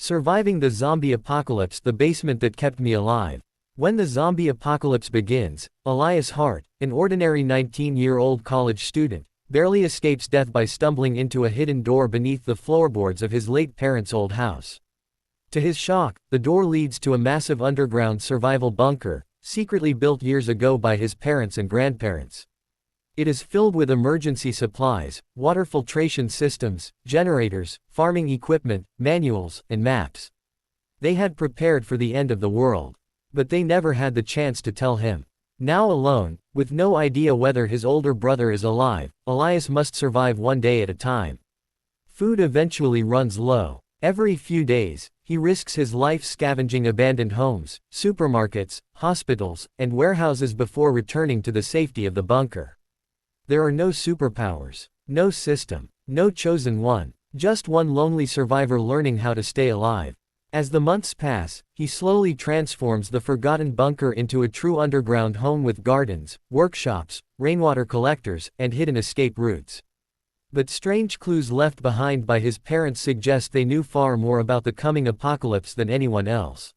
Surviving the zombie apocalypse, the basement that kept me alive. When the zombie apocalypse begins, Elias Hart, an ordinary 19-year-old college student, barely escapes death by stumbling into a hidden door beneath the floorboards of his late parents' old house. To his shock, the door leads to a massive underground survival bunker, secretly built years ago by his parents and grandparents. It is filled with emergency supplies, water filtration systems, generators, farming equipment, manuals, and maps. They had prepared for the end of the world. But they never had the chance to tell him. Now alone, with no idea whether his older brother is alive, Elias must survive one day at a time. Food eventually runs low. Every few days, he risks his life scavenging abandoned homes, supermarkets, hospitals, and warehouses before returning to the safety of the bunker. There are no superpowers, no system, no chosen one, just one lonely survivor learning how to stay alive. As the months pass, he slowly transforms the forgotten bunker into a true underground home with gardens, workshops, rainwater collectors, and hidden escape routes. But strange clues left behind by his parents suggest they knew far more about the coming apocalypse than anyone else.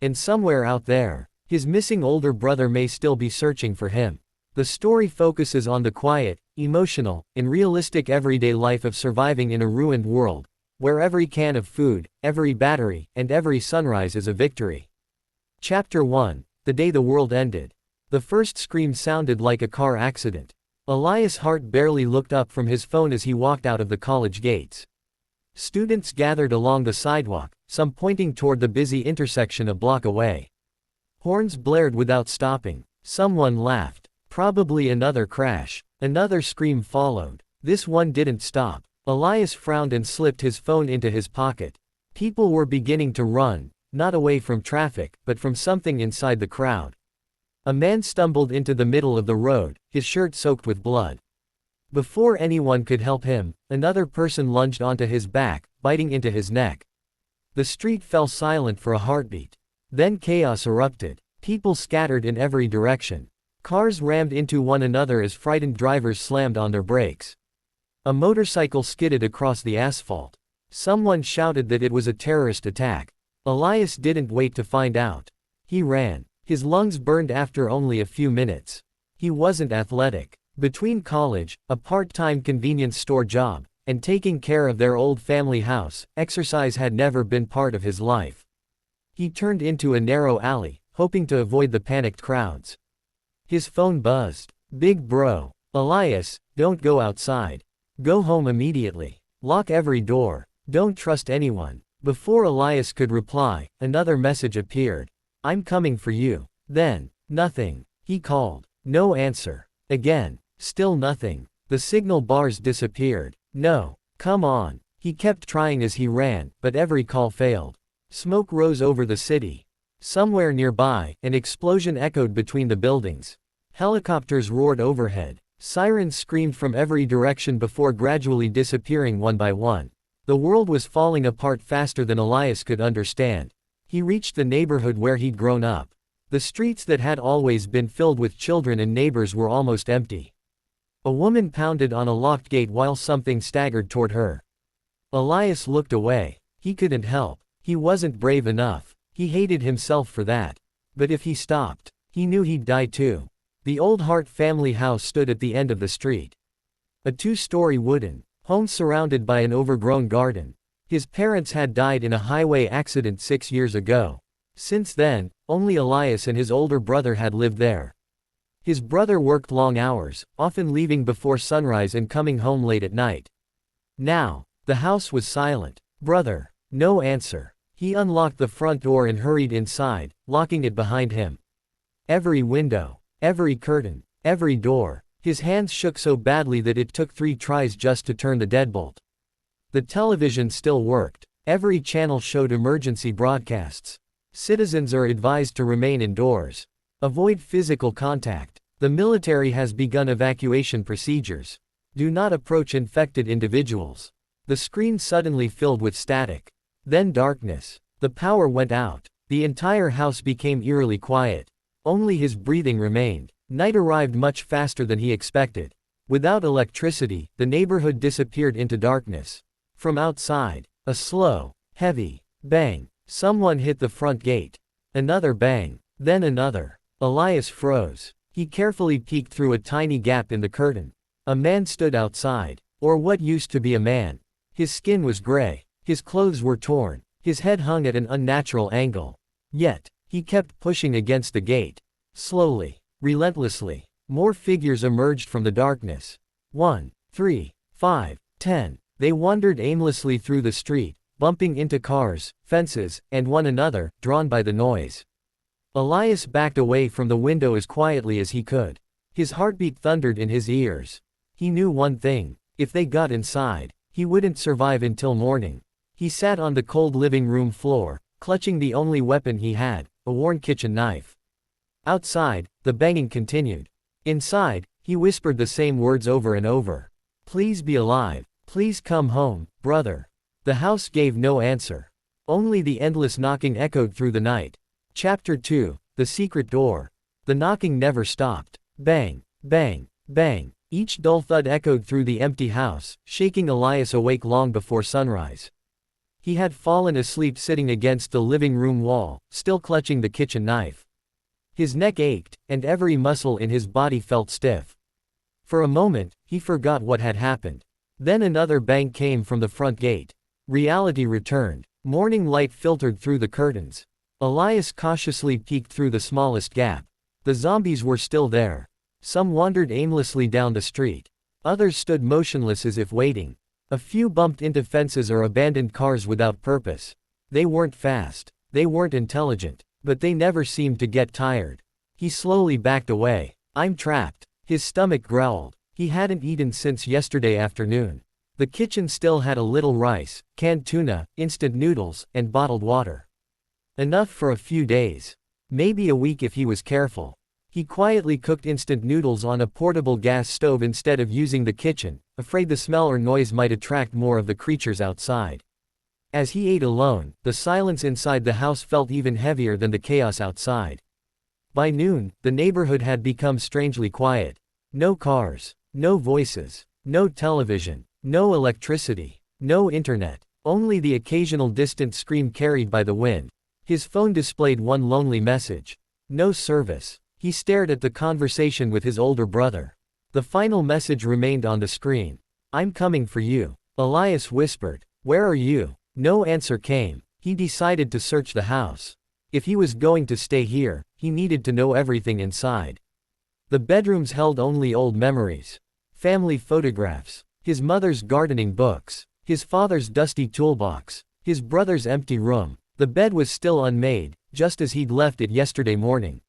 And somewhere out there, his missing older brother may still be searching for him. The story focuses on the quiet, emotional, and realistic everyday life of surviving in a ruined world, where every can of food, every battery, and every sunrise is a victory. Chapter 1: The Day the World Ended. The first scream sounded like a car accident. Elias Hart barely looked up from his phone as he walked out of the college gates. Students gathered along the sidewalk, some pointing toward the busy intersection a block away. Horns blared without stopping. Someone laughed. Probably another crash. Another scream followed. This one didn't stop. Elias frowned and slipped his phone into his pocket. People were beginning to run, not away from traffic, but from something inside the crowd. A man stumbled into the middle of the road, his shirt soaked with blood. Before anyone could help him, another person lunged onto his back, biting into his neck. The street fell silent for a heartbeat. Then chaos erupted. People scattered in every direction. Cars rammed into one another as frightened drivers slammed on their brakes. A motorcycle skidded across the asphalt. Someone shouted that it was a terrorist attack. Elias didn't wait to find out. He ran. His lungs burned after only a few minutes. He wasn't athletic. Between college, a part-time convenience store job, and taking care of their old family house, exercise had never been part of his life. He turned into a narrow alley, hoping to avoid the panicked crowds. His phone buzzed. "Big bro. Elias, don't go outside. Go home immediately. Lock every door. Don't trust anyone." Before Elias could reply, another message appeared. "I'm coming for you." Then, nothing. He called. No answer. Again. Still nothing. The signal bars disappeared. "No. Come on." He kept trying as he ran, but every call failed. Smoke rose over the city. Somewhere nearby, an explosion echoed between the buildings. Helicopters roared overhead. Sirens screamed from every direction before gradually disappearing one by one. The world was falling apart faster than Elias could understand. He reached the neighborhood where he'd grown up. The streets that had always been filled with children and neighbors were almost empty. A woman pounded on a locked gate while something staggered toward her. Elias looked away. He couldn't help. He wasn't brave enough. He hated himself for that. But if he stopped, he knew he'd die too. The old Hart family house stood at the end of the street. A two-story wooden home surrounded by an overgrown garden. His parents had died in a highway accident 6 years ago. Since then, only Elias and his older brother had lived there. His brother worked long hours, often leaving before sunrise and coming home late at night. Now, the house was silent. "Brother." No answer. He unlocked the front door and hurried inside, locking it behind him. Every window, every curtain, every door. His hands shook so badly that it took 3 tries just to turn the deadbolt. The television still worked. Every channel showed emergency broadcasts. Citizens are advised to remain indoors. Avoid physical contact. The military has begun evacuation procedures. Do not approach infected individuals. The screen suddenly filled with static. Then darkness. The power went out. The entire house became eerily quiet. Only his breathing remained. Night arrived much faster than he expected. Without electricity, the neighborhood disappeared into darkness. From outside, a slow, heavy Bang! Someone hit the front gate. Another bang. Then another. Elias froze. He carefully peeked through a tiny gap in the curtain. A man stood outside. Or what used to be a man. His skin was gray. His clothes were torn. His head hung at an unnatural angle. Yet, he kept pushing against the gate. Slowly. Relentlessly. More figures emerged from the darkness. 1, 3, 5, 10. They wandered aimlessly through the street, bumping into cars, fences, and one another, drawn by the noise. Elias backed away from the window as quietly as he could. His heartbeat thundered in his ears. He knew one thing: if they got inside, he wouldn't survive until morning. He sat on the cold living room floor, clutching the only weapon he had, a worn kitchen knife. Outside, the banging continued. Inside, he whispered the same words over and over. "Please be alive. Please come home, brother." The house gave no answer. Only the endless knocking echoed through the night. Chapter 2, The Secret Door. The knocking never stopped. Bang, bang, bang. Each dull thud echoed through the empty house, shaking Elias awake long before sunrise. He had fallen asleep sitting against the living room wall, still clutching the kitchen knife. His neck ached, and every muscle in his body felt stiff. For a moment, he forgot what had happened. Then another bang came from the front gate. Reality returned. Morning light filtered through the curtains. Elias cautiously peeked through the smallest gap. The zombies were still there. Some wandered aimlessly down the street. Others stood motionless as if waiting. A few bumped into fences or abandoned cars without purpose. They weren't fast. They weren't intelligent. But they never seemed to get tired. He slowly backed away. "I'm trapped." His stomach growled. He hadn't eaten since yesterday afternoon. The kitchen still had a little rice, canned tuna, instant noodles, and bottled water. Enough for a few days. Maybe a week if he was careful. He quietly cooked instant noodles on a portable gas stove instead of using the kitchen, afraid the smell or noise might attract more of the creatures outside. As he ate alone, the silence inside the house felt even heavier than the chaos outside. By noon, the neighborhood had become strangely quiet. No cars, no voices, no television, no electricity, no internet, only the occasional distant scream carried by the wind. His phone displayed one lonely message. No service. He stared at the conversation with his older brother. The final message remained on the screen. "I'm coming for you." Elias whispered. "Where are you?" No answer came. He decided to search the house. If he was going to stay here, he needed to know everything inside. The bedrooms held only old memories. Family photographs. His mother's gardening books. His father's dusty toolbox. His brother's empty room. The bed was still unmade, just as he'd left it yesterday morning.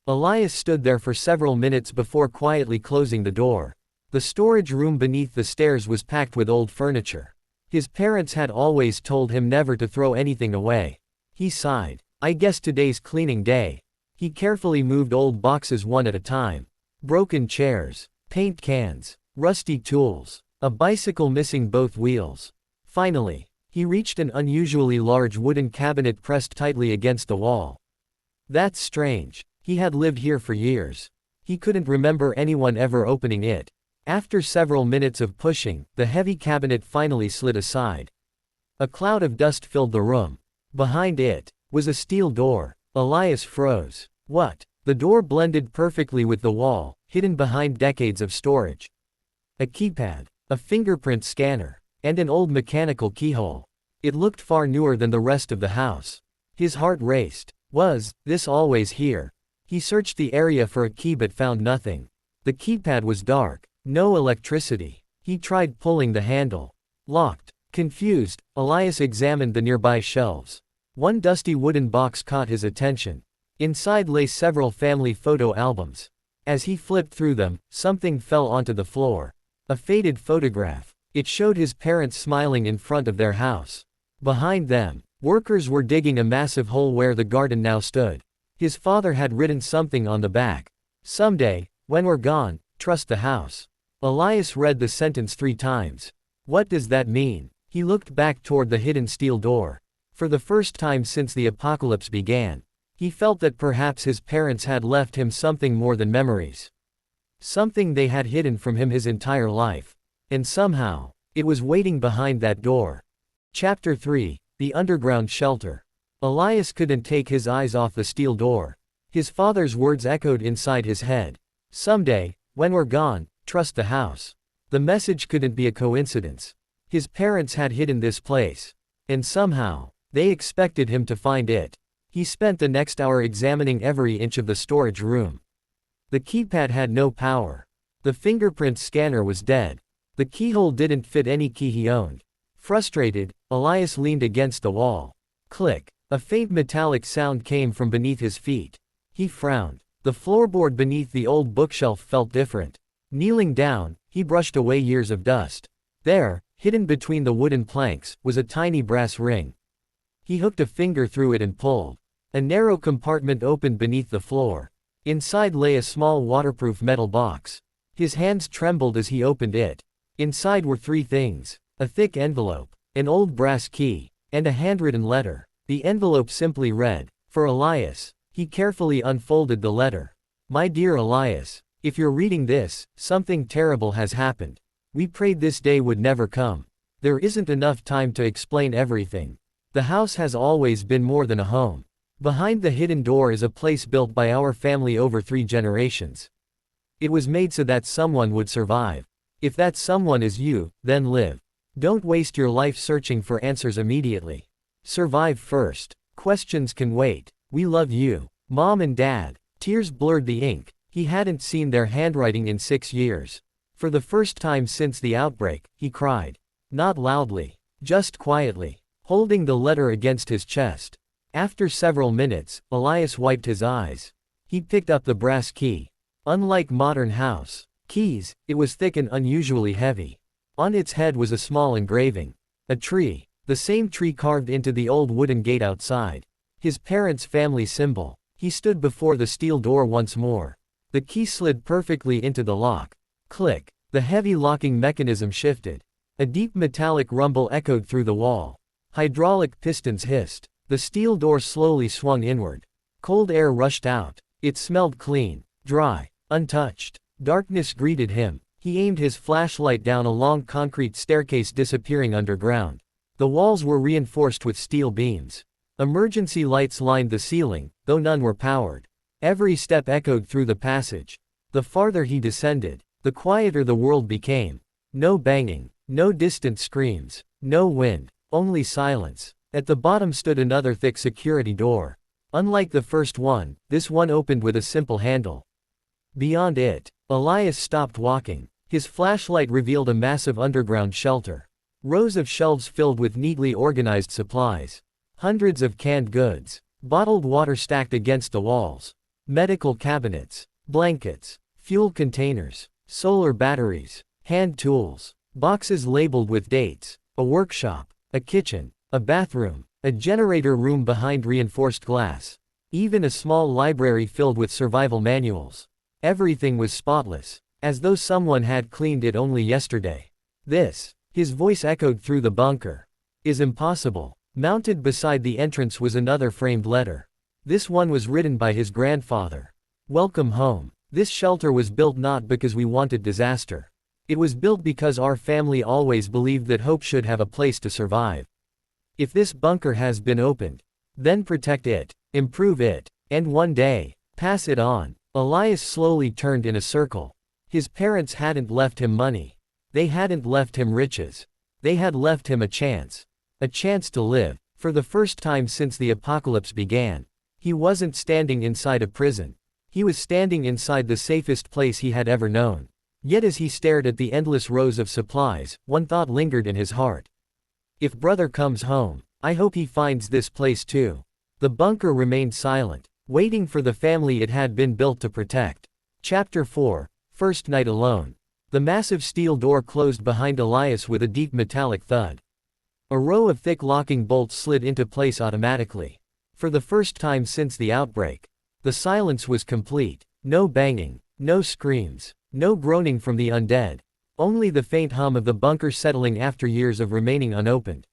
Elias stood there for several minutes before quietly closing the door. The storage room beneath the stairs was packed with old furniture. His parents had always told him never to throw anything away. He sighed. "I guess today's cleaning day." He carefully moved old boxes one at a time. Broken chairs, paint cans, rusty tools, a bicycle missing both wheels. Finally, he reached an unusually large wooden cabinet pressed tightly against the wall. That's strange. He had lived here for years. He couldn't remember anyone ever opening it. After several minutes of pushing, the heavy cabinet finally slid aside. A cloud of dust filled the room. Behind it was a steel door. Elias froze. What? The door blended perfectly with the wall, hidden behind decades of storage. A keypad, a fingerprint scanner, and an old mechanical keyhole. It looked far newer than the rest of the house. His heart raced. Was this always here? He searched the area for a key but found nothing. The keypad was dark. No electricity. He tried pulling the handle. Locked. Confused, Elias examined the nearby shelves. One dusty wooden box caught his attention. Inside lay several family photo albums. As he flipped through them, something fell onto the floor. A faded photograph. It showed his parents smiling in front of their house. Behind them, workers were digging a massive hole where the garden now stood. His father had written something on the back. "Someday, when we're gone, trust the house." Elias read the sentence 3 times. What does that mean? He looked back toward the hidden steel door. For the first time since the apocalypse began, he felt that perhaps his parents had left him something more than memories. Something they had hidden from him his entire life. And somehow, it was waiting behind that door. Chapter 3, The underground shelter. Elias couldn't take his eyes off the steel door. His father's words echoed inside his head. Someday, when we're gone, trust the house. The message couldn't be a coincidence. His parents had hidden this place. And somehow, they expected him to find it. He spent the next hour examining every inch of the storage room. The keypad had no power. The fingerprint scanner was dead. The keyhole didn't fit any key he owned. Frustrated, Elias leaned against the wall. Click. A faint metallic sound came from beneath his feet. He frowned. The floorboard beneath the old bookshelf felt different. Kneeling down, he brushed away years of dust. There, hidden between the wooden planks, was a tiny brass ring. He hooked a finger through it and pulled. A narrow compartment opened beneath the floor. Inside lay a small waterproof metal box. His hands trembled as he opened it. Inside were three things: a thick envelope, an old brass key, and a handwritten letter. The envelope simply read, "For Elias." He carefully unfolded the letter. "My dear Elias, if you're reading this, something terrible has happened. We prayed this day would never come. There isn't enough time to explain everything. The house has always been more than a home. Behind the hidden door is a place built by our family over 3 generations. It was made so that someone would survive. If that someone is you, then live. Don't waste your life searching for answers immediately. Survive first. Questions can wait. We love you. Mom and Dad." Tears blurred the ink. He hadn't seen their handwriting in 6 years. For the first time since the outbreak, he cried. Not loudly. Just quietly. Holding the letter against his chest. After several minutes, Elias wiped his eyes. He picked up the brass key. Unlike modern house keys, it was thick and unusually heavy. On its head was a small engraving. A tree. The same tree carved into the old wooden gate outside. His parents' family symbol. He stood before the steel door once more. The key slid perfectly into the lock. Click. The heavy locking mechanism shifted. A deep metallic rumble echoed through the wall. Hydraulic pistons hissed. The steel door slowly swung inward. Cold air rushed out. It smelled clean, dry, untouched. Darkness greeted him. He aimed his flashlight down a long concrete staircase disappearing underground. The walls were reinforced with steel beams. Emergency lights lined the ceiling, though none were powered. Every step echoed through the passage. The farther he descended, the quieter the world became. No banging, no distant screams, no wind, only silence. At the bottom stood another thick security door. Unlike the first one, this one opened with a simple handle. Beyond it, Elias stopped walking. His flashlight revealed a massive underground shelter. Rows of shelves filled with neatly organized supplies. Hundreds of canned goods. Bottled water stacked against the walls. Medical cabinets. Blankets. Fuel containers. Solar batteries. Hand tools. Boxes labeled with dates. A workshop. A kitchen. A bathroom. A generator room behind reinforced glass. Even a small library filled with survival manuals. Everything was spotless, as though someone had cleaned it only yesterday. This, his voice echoed through the bunker, is impossible. Mounted beside the entrance was another framed letter. This one was written by his grandfather. Welcome home. This shelter was built not because we wanted disaster. It was built because our family always believed that hope should have a place to survive. If this bunker has been opened, then protect it, improve it, and one day, pass it on. Elias slowly turned in a circle. His parents hadn't left him money. They hadn't left him riches. They had left him a chance. A chance to live. For the first time since the apocalypse began, he wasn't standing inside a prison. He was standing inside the safest place he had ever known. Yet as he stared at the endless rows of supplies, one thought lingered in his heart. If brother comes home, I hope he finds this place too. The bunker remained silent, waiting for the family it had been built to protect. Chapter 4. First night alone. The massive steel door closed behind Elias with a deep metallic thud. A row of thick locking bolts slid into place automatically. For the first time since the outbreak, the silence was complete. No banging, no screams, no groaning from the undead. Only the faint hum of the bunker settling after years of remaining unopened.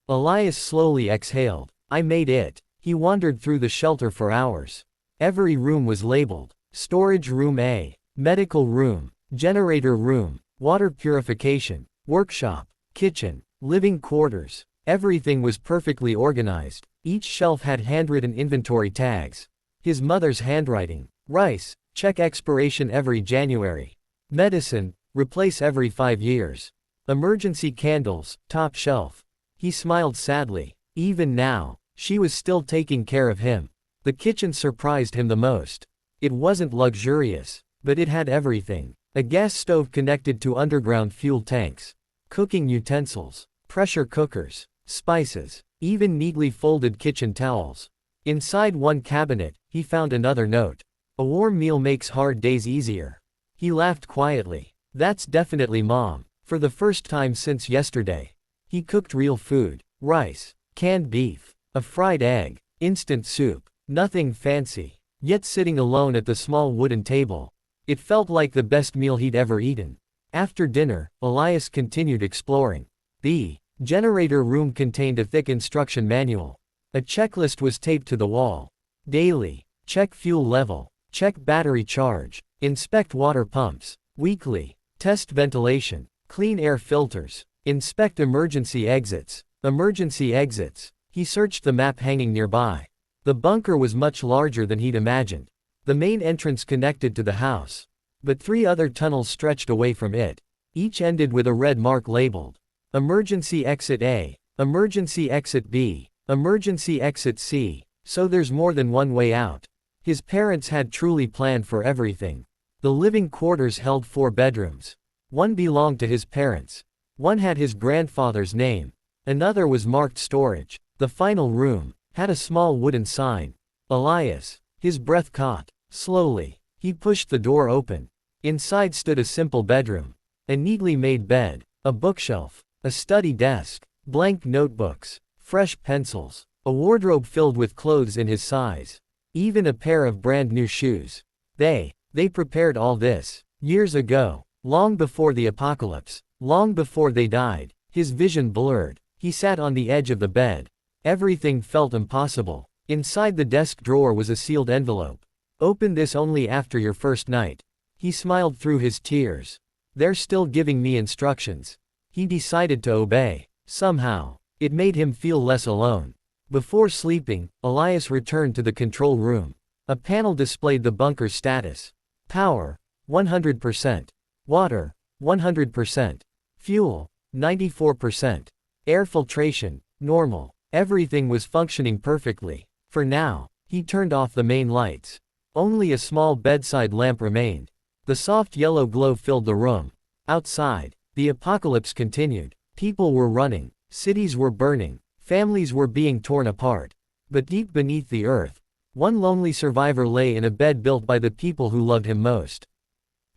Elias slowly exhaled. I made it. He wandered through the shelter for hours. Every room was labeled. Storage room A, medical room, generator room, water purification, workshop, kitchen, living quarters. Everything was perfectly organized. Each shelf had handwritten inventory tags. His mother's handwriting. Rice, check expiration every January. Medicine, replace every 5 years. Emergency candles, top shelf. He smiled sadly. Even now, she was still taking care of him. The kitchen surprised him the most. It wasn't luxurious, but it had everything. A gas stove connected to underground fuel tanks. Cooking utensils. Pressure cookers. Spices. Even neatly folded kitchen towels. Inside one cabinet, he found another note. A warm meal makes hard days easier. He laughed quietly. That's definitely Mom. For the first time since yesterday. He cooked real food. Rice. Canned beef. A fried egg. Instant soup. Nothing fancy. Yet sitting alone at the small wooden table. It felt like the best meal he'd ever eaten. After dinner, Elias continued exploring. The generator room contained a thick instruction manual. A checklist was taped to the wall. Daily. Check fuel level. Check battery charge. Inspect water pumps. Weekly. Test ventilation. Clean air filters. Inspect emergency exits. Emergency exits. He searched the map hanging nearby. The bunker was much larger than he'd imagined. The main entrance connected to the house. But 3 other tunnels stretched away from it. Each ended with a red mark labeled Emergency Exit A, Emergency Exit B, Emergency Exit C, so there's more than one way out. His parents had truly planned for everything. The living quarters held 4 bedrooms. One belonged to his parents. One had his grandfather's name. Another was marked storage. The final room had a small wooden sign. Elias. His breath caught. Slowly, he pushed the door open. Inside stood a simple bedroom. A neatly made bed. A bookshelf. A study desk. Blank notebooks. Fresh pencils. A wardrobe filled with clothes in his size. Even a pair of brand new shoes. They prepared all this. Years ago. Long before the apocalypse. Long before they died. His vision blurred. He sat on the edge of the bed. Everything felt impossible. Inside the desk drawer was a sealed envelope. Open this only after your first night. He smiled through his tears. They're still giving me instructions. He decided to obey. Somehow, it made him feel less alone. Before sleeping, Elias returned to the control room. A panel displayed the bunker's status. Power, 100%. Water, 100%. Fuel, 94%. Air filtration, normal. Everything was functioning perfectly. For now, he turned off the main lights. Only a small bedside lamp remained. The soft yellow glow filled the room. Outside, the apocalypse continued. People were running. Cities were burning. Families were being torn apart. But deep beneath the earth, one lonely survivor lay in a bed built by the people who loved him most.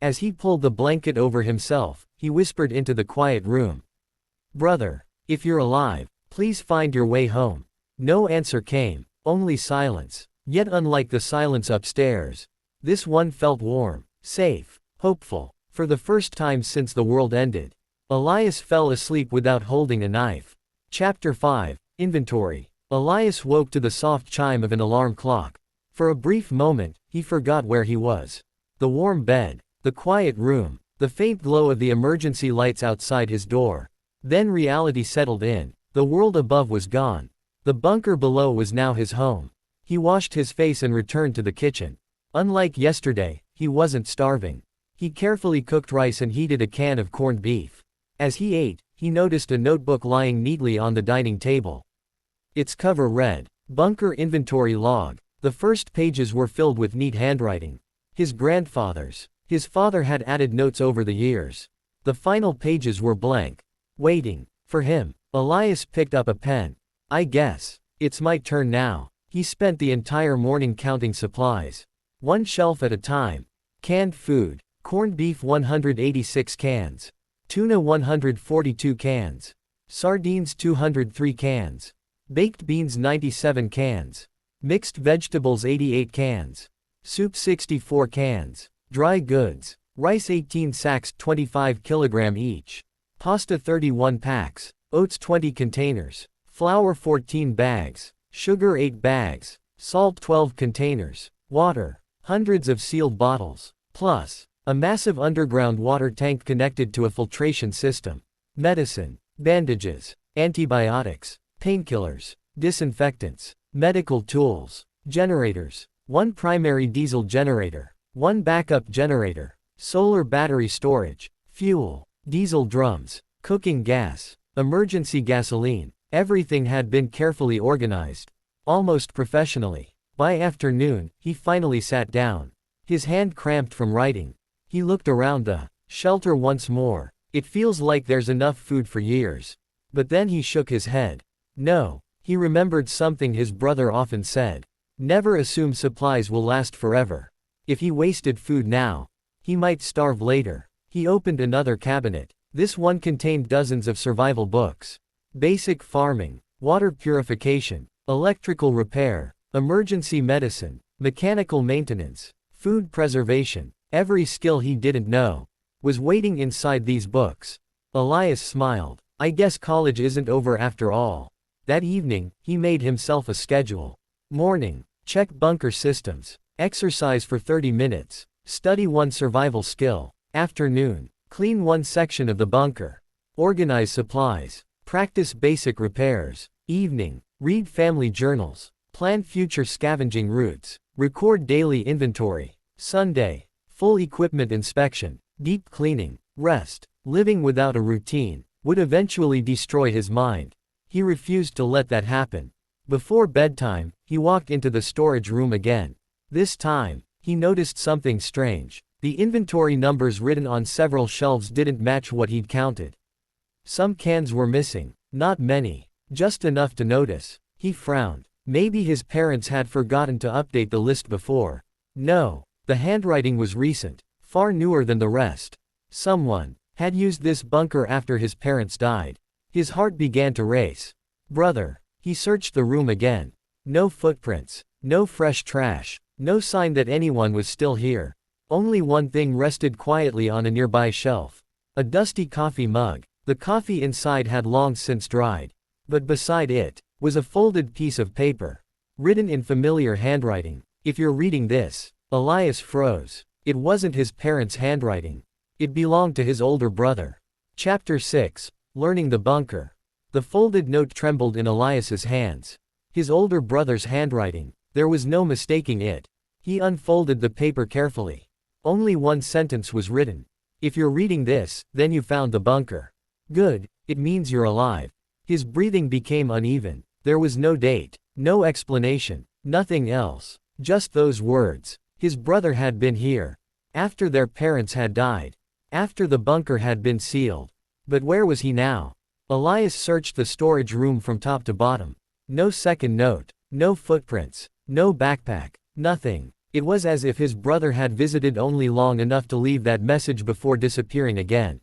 As he pulled the blanket over himself, he whispered into the quiet room. "Brother, if you're alive, please find your way home." No answer came, only silence. Yet unlike the silence upstairs, this one felt warm, safe, hopeful. For the first time since the world ended, Elias fell asleep without holding a knife. Chapter 5, Inventory. Elias woke to the soft chime of an alarm clock. For a brief moment, he forgot where he was. The warm bed, the quiet room, the faint glow of the emergency lights outside his door. Then reality settled in. The world above was gone. The bunker below was now his home. He washed his face and returned to the kitchen. Unlike yesterday, he wasn't starving. He carefully cooked rice and heated a can of corned beef. As he ate, he noticed a notebook lying neatly on the dining table. Its cover read, Bunker Inventory Log. The first pages were filled with neat handwriting. His grandfather's. His father had added notes over the years. The final pages were blank. Waiting. For him. Elias picked up a pen. I guess it's my turn now. He spent the entire morning counting supplies. One shelf at a time. Canned food. Corned beef 186 cans. Tuna 142 cans. Sardines 203 cans. Baked beans 97 cans. Mixed vegetables 88 cans. Soup 64 cans. Dry goods. Rice 18 sacks 25 kg each. Pasta 31 packs. Oats 20 containers. Flour 14 bags. Sugar 8 bags. Salt 12 containers. Water. Hundreds of sealed bottles. Plus, a massive underground water tank connected to a filtration system. Medicine. Bandages. antibiotics, painkillers, disinfectants, medical tools, generators, one primary diesel generator, one backup generator, solar battery storage, fuel, diesel drums, cooking gas, emergency gasoline. Everything had been carefully organized, almost professionally. By afternoon, he finally sat down. His hand cramped from writing. He looked around the shelter once more. It feels like there's enough food for years. But then he shook his head. No, he remembered something his brother often said. Never assume supplies will last forever. If he wasted food now, he might starve later. He opened another cabinet. This one contained dozens of survival books. Basic farming, water purification, electrical repair, emergency medicine, mechanical maintenance, food preservation. Every skill he didn't know was waiting inside these books. Elias smiled. I guess college isn't over after all. That evening, he made himself a schedule. Morning, check bunker systems. Exercise for 30 minutes. Study one survival skill. Afternoon, clean one section of the bunker. Organize supplies. Practice basic repairs. Evening, read family journals. Plan future scavenging routes. Record daily inventory. Sunday, full equipment inspection. Deep cleaning. Rest. Living without a routine would eventually destroy his mind. He refused to let that happen. Before bedtime, he walked into the storage room again. This time, he noticed something strange. The inventory numbers written on several shelves didn't match what he'd counted. Some cans were missing. Not many. Just enough to notice. He frowned. Maybe his parents had forgotten to update the list before. No, the handwriting was recent. Far newer than the rest. Someone had used this bunker after his parents died. His heart began to race. Brother. He searched the room again. No footprints. No fresh trash. No sign that anyone was still here. Only one thing rested quietly on a nearby shelf. A dusty coffee mug. The coffee inside had long since dried. But beside it was a folded piece of paper. Written in familiar handwriting. If you're reading this. Elias froze. It wasn't his parents' handwriting. It belonged to his older brother. Chapter 6. Learning the bunker. The folded note trembled in Elias's hands. His older brother's handwriting. There was no mistaking it. He unfolded the paper carefully. Only one sentence was written. If you're reading this, then you found the bunker. Good, it means you're alive. His breathing became uneven. There was no date, no explanation, nothing else. Just those words. His brother had been here. After their parents had died. After the bunker had been sealed. But where was he now? Elias searched the storage room from top to bottom. No second note. No footprints. No backpack. Nothing. It was as if his brother had visited only long enough to leave that message before disappearing again.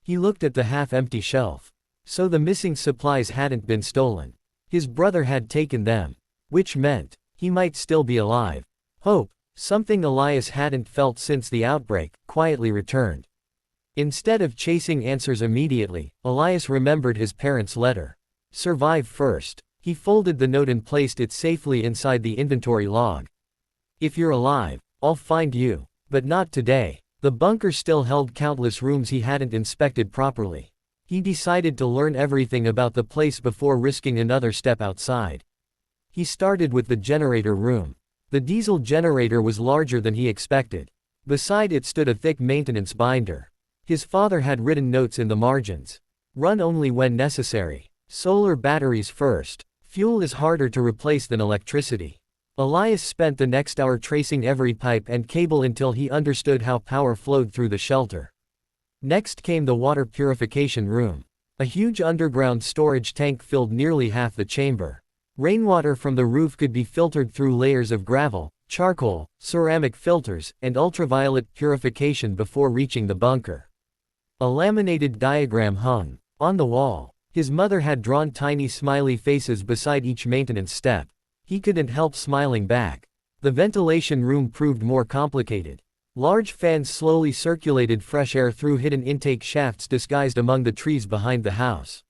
He looked at the half-empty shelf. So the missing supplies hadn't been stolen. His brother had taken them. Which meant, he might still be alive. Hope, something Elias hadn't felt since the outbreak, quietly returned. Instead of chasing answers immediately, Elias remembered his parents' letter. Survive first. He folded the note and placed it safely inside the inventory log. If you're alive, I'll find you. But not today. The bunker still held countless rooms he hadn't inspected properly. He decided to learn everything about the place before risking another step outside. He started with the generator room. The diesel generator was larger than he expected. Beside it stood a thick maintenance binder. His father had written notes in the margins. Run only when necessary. Solar batteries first. Fuel is harder to replace than electricity. Elias spent the next hour tracing every pipe and cable until he understood how power flowed through the shelter. Next came the water purification room. A huge underground storage tank filled nearly half the chamber. Rainwater from the roof could be filtered through layers of gravel, charcoal, ceramic filters, and ultraviolet purification before reaching the bunker. A laminated diagram hung on the wall. His mother had drawn tiny smiley faces beside each maintenance step. He couldn't help smiling back. The ventilation room proved more complicated. Large fans slowly circulated fresh air through hidden intake shafts disguised among the trees behind the house.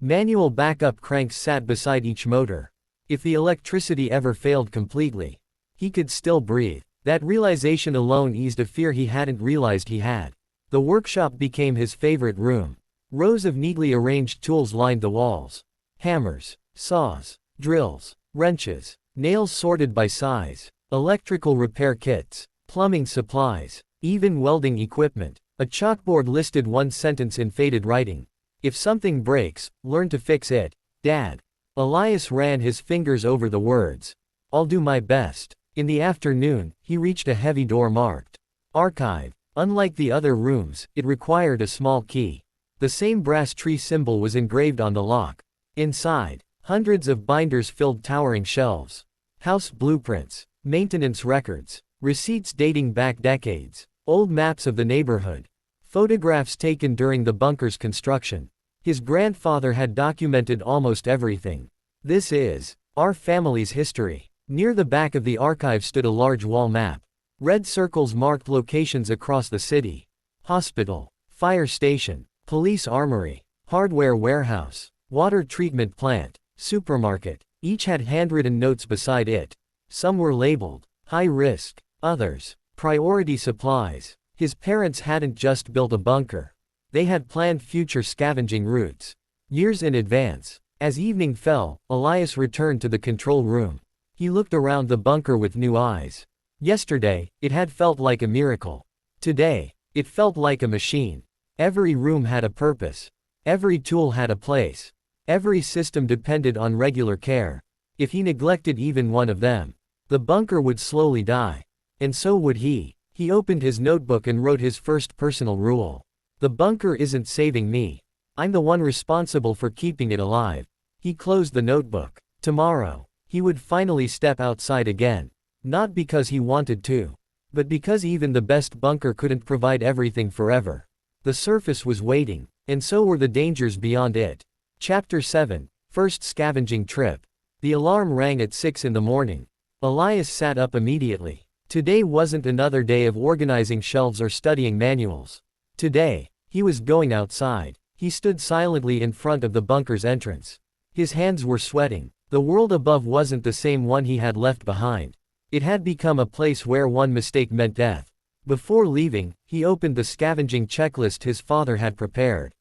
Manual backup cranks sat beside each motor. If the electricity ever failed completely, he could still breathe. That realization alone eased a fear he hadn't realized he had. The workshop became his favorite room. Rows of neatly arranged tools lined the walls. Hammers, saws, drills, wrenches, nails sorted by size, electrical repair kits, plumbing supplies, even welding equipment. A chalkboard listed one sentence in faded writing. If something breaks, learn to fix it, Dad. Elias ran his fingers over the words. I'll do my best. In the afternoon, he reached a heavy door marked Archive. Unlike the other rooms, it required a small key. The same brass tree symbol was engraved on the lock. Inside, hundreds of binders filled towering shelves. House blueprints, maintenance records, receipts dating back decades, old maps of the neighborhood, photographs taken during the bunker's construction. His grandfather had documented almost everything. This is our family's history. Near the back of the archive stood a large wall map. Red circles marked locations across the city. Hospital, fire station, police armory, hardware warehouse, water treatment plant, supermarket. Each had handwritten notes beside it. Some were labeled high risk, others priority supplies. His parents hadn't just built a bunker. They had planned future scavenging routes. Years in advance. As evening fell, Elias returned to the control room. He looked around the bunker with new eyes. Yesterday, it had felt like a miracle. Today, it felt like a machine. Every room had a purpose. Every tool had a place. Every system depended on regular care. If he neglected even one of them, the bunker would slowly die. And so would he. He opened his notebook and wrote his first personal rule. The bunker isn't saving me. I'm the one responsible for keeping it alive. He closed the notebook. Tomorrow, he would finally step outside again. Not because he wanted to, but because even the best bunker couldn't provide everything forever. The surface was waiting, and so were the dangers beyond it. Chapter 7, First Scavenging Trip. The alarm rang at 6 in the morning. Elias sat up immediately. Today wasn't another day of organizing shelves or studying manuals. Today, he was going outside. He stood silently in front of the bunker's entrance. His hands were sweating. The world above wasn't the same one he had left behind. It had become a place where one mistake meant death. Before leaving, he opened the scavenging checklist his father had prepared.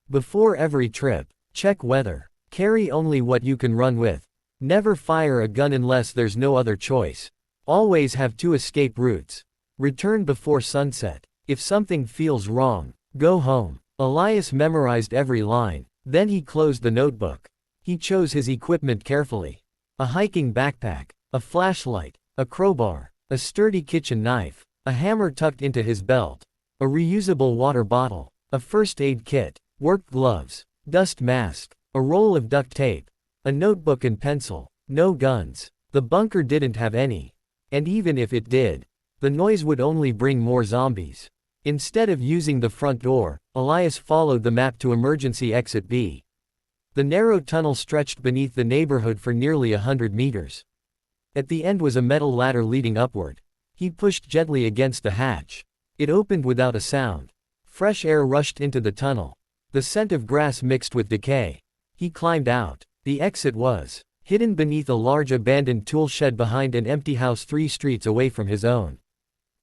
Before every trip, check weather. Carry only what you can run with. Never fire a gun unless there's no other choice. Always have 2 escape routes. Return before sunset. If something feels wrong, go home. Elias memorized every line. Then he closed the notebook. He chose his equipment carefully. A hiking backpack, a flashlight, a crowbar, a sturdy kitchen knife, a hammer tucked into his belt, a reusable water bottle, a first aid kit, work gloves, dust mask, a roll of duct tape, a notebook and pencil. No guns. The bunker didn't have any. And even if it did, the noise would only bring more zombies. Instead of using the front door, Elias followed the map to emergency exit B. The narrow tunnel stretched beneath the neighborhood for nearly 100 meters. At the end was a metal ladder leading upward. He pushed gently against the hatch. It opened without a sound. Fresh air rushed into the tunnel. The scent of grass mixed with decay. He climbed out. The exit was hidden beneath a large abandoned tool shed behind an empty house 3 streets away from his own.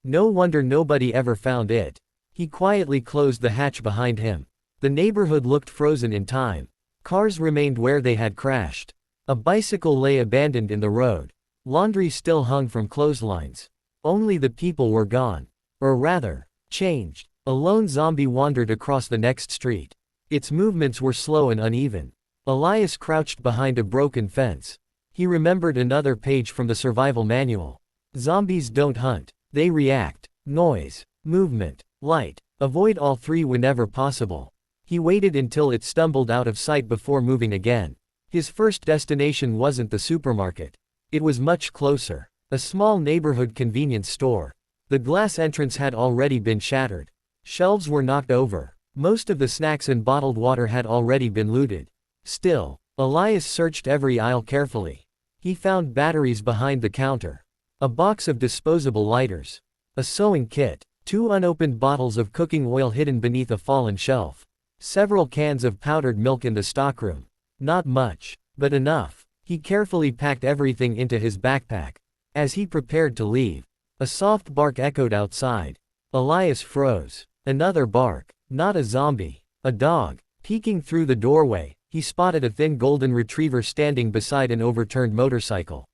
No wonder nobody ever found it. He quietly closed the hatch behind him. The neighborhood looked frozen in time. Cars remained where they had crashed. A bicycle lay abandoned in the road. Laundry still hung from clotheslines. Only the people were gone. Or rather, changed. A lone zombie wandered across the next street. Its movements were slow and uneven. Elias crouched behind a broken fence. He remembered another page from the survival manual. Zombies don't hunt. They react. Noise, movement, light. Avoid all 3 whenever possible. He waited until it stumbled out of sight before moving again. His first destination wasn't the supermarket. It was much closer. A small neighborhood convenience store. The glass entrance had already been shattered. Shelves were knocked over. Most of the snacks and bottled water had already been looted. Still, Elias searched every aisle carefully. He found batteries behind the counter. A box of disposable lighters. A sewing kit. 2 unopened bottles of cooking oil hidden beneath a fallen shelf. Several cans of powdered milk in the stockroom. Not much, but enough. He carefully packed everything into his backpack. As he prepared to leave, a soft bark echoed outside. Elias froze. Another bark. Not a zombie. A dog. Peeking through the doorway, he spotted a thin golden retriever standing beside an overturned motorcycle.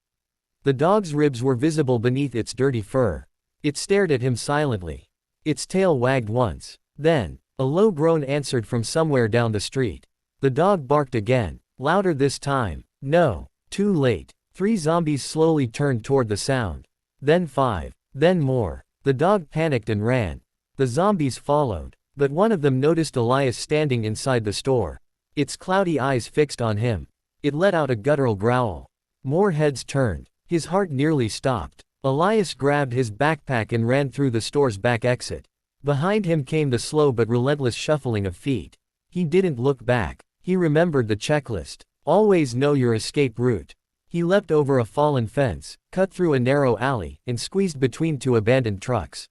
The dog's ribs were visible beneath its dirty fur. It stared at him silently. Its tail wagged once. Then, a low groan answered from somewhere down the street. The dog barked again, louder this time. No, too late. 3 zombies slowly turned toward the sound. Then 5. Then more. The dog panicked and ran. The zombies followed, but one of them noticed Elias standing inside the store. Its cloudy eyes fixed on him. It let out a guttural growl. More heads turned. His heart nearly stopped. Elias grabbed his backpack and ran through the store's back exit. Behind him came the slow but relentless shuffling of feet. He didn't look back. He remembered the checklist. Always know your escape route. He leapt over a fallen fence, cut through a narrow alley, and squeezed between 2 abandoned trucks.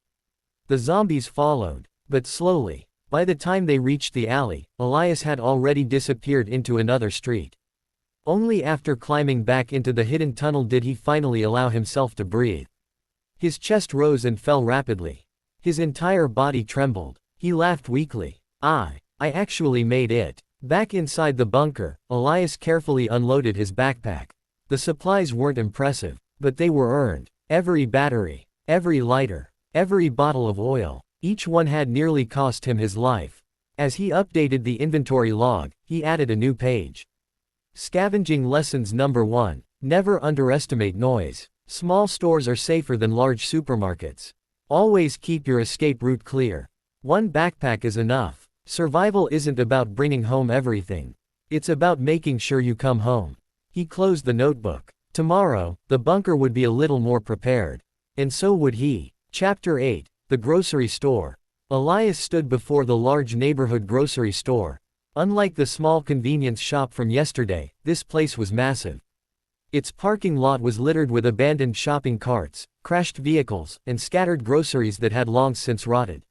The zombies followed, but slowly. By the time they reached the alley, Elias had already disappeared into another street. Only after climbing back into the hidden tunnel did he finally allow himself to breathe. His chest rose and fell rapidly. His entire body trembled. He laughed weakly. I actually made it. Back inside the bunker, Elias carefully unloaded his backpack. The supplies weren't impressive, but they were earned. Every battery, every lighter, every bottle of oil, each one had nearly cost him his life. As he updated the inventory log, he added a new page. Scavenging lessons number 1. Never underestimate noise. Small stores are safer than large supermarkets. Always keep your escape route clear. 1 backpack is enough. Survival isn't about bringing home everything. It's about making sure you come home. He closed the notebook. Tomorrow, the bunker would be a little more prepared. And so would he. Chapter 8. The Grocery Store. Elias stood before the large neighborhood grocery store. Unlike the small convenience shop from yesterday, this place was massive. Its parking lot was littered with abandoned shopping carts, crashed vehicles, and scattered groceries that had long since rotted.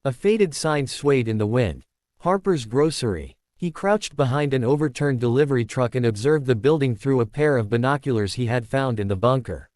A faded sign swayed in the wind. Harper's Grocery. He crouched behind an overturned delivery truck and observed the building through a pair of binoculars he had found in the bunker.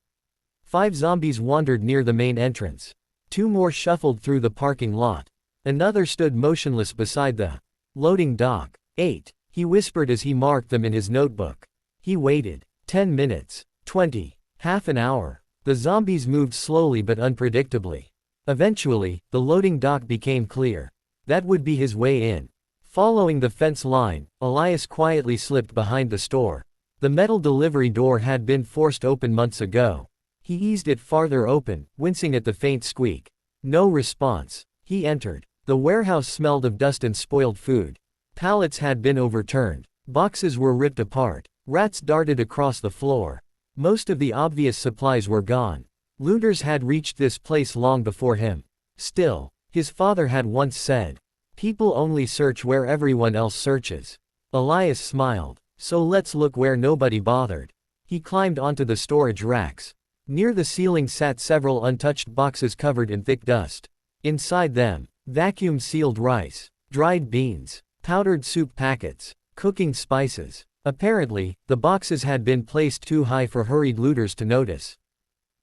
5 zombies wandered near the main entrance. 2 more shuffled through the parking lot. Another stood motionless beside the loading dock. 8. He whispered as he marked them in his notebook. He waited. 10 minutes. 20. Half an hour. The zombies moved slowly but unpredictably. Eventually, the loading dock became clear. That would be his way in. Following the fence line, Elias quietly slipped behind the store. The metal delivery door had been forced open months ago. He eased it farther open, wincing at the faint squeak. No response. He entered. The warehouse smelled of dust and spoiled food. Pallets had been overturned. Boxes were ripped apart. Rats darted across the floor. Most of the obvious supplies were gone. Looters had reached this place long before him. Still, his father had once said, "People only search where everyone else searches." Elias smiled. So let's look where nobody bothered. He climbed onto the storage racks. Near the ceiling sat several untouched boxes covered in thick dust. Inside them, vacuum-sealed rice, dried beans, powdered soup packets, cooking spices. Apparently, the boxes had been placed too high for hurried looters to notice.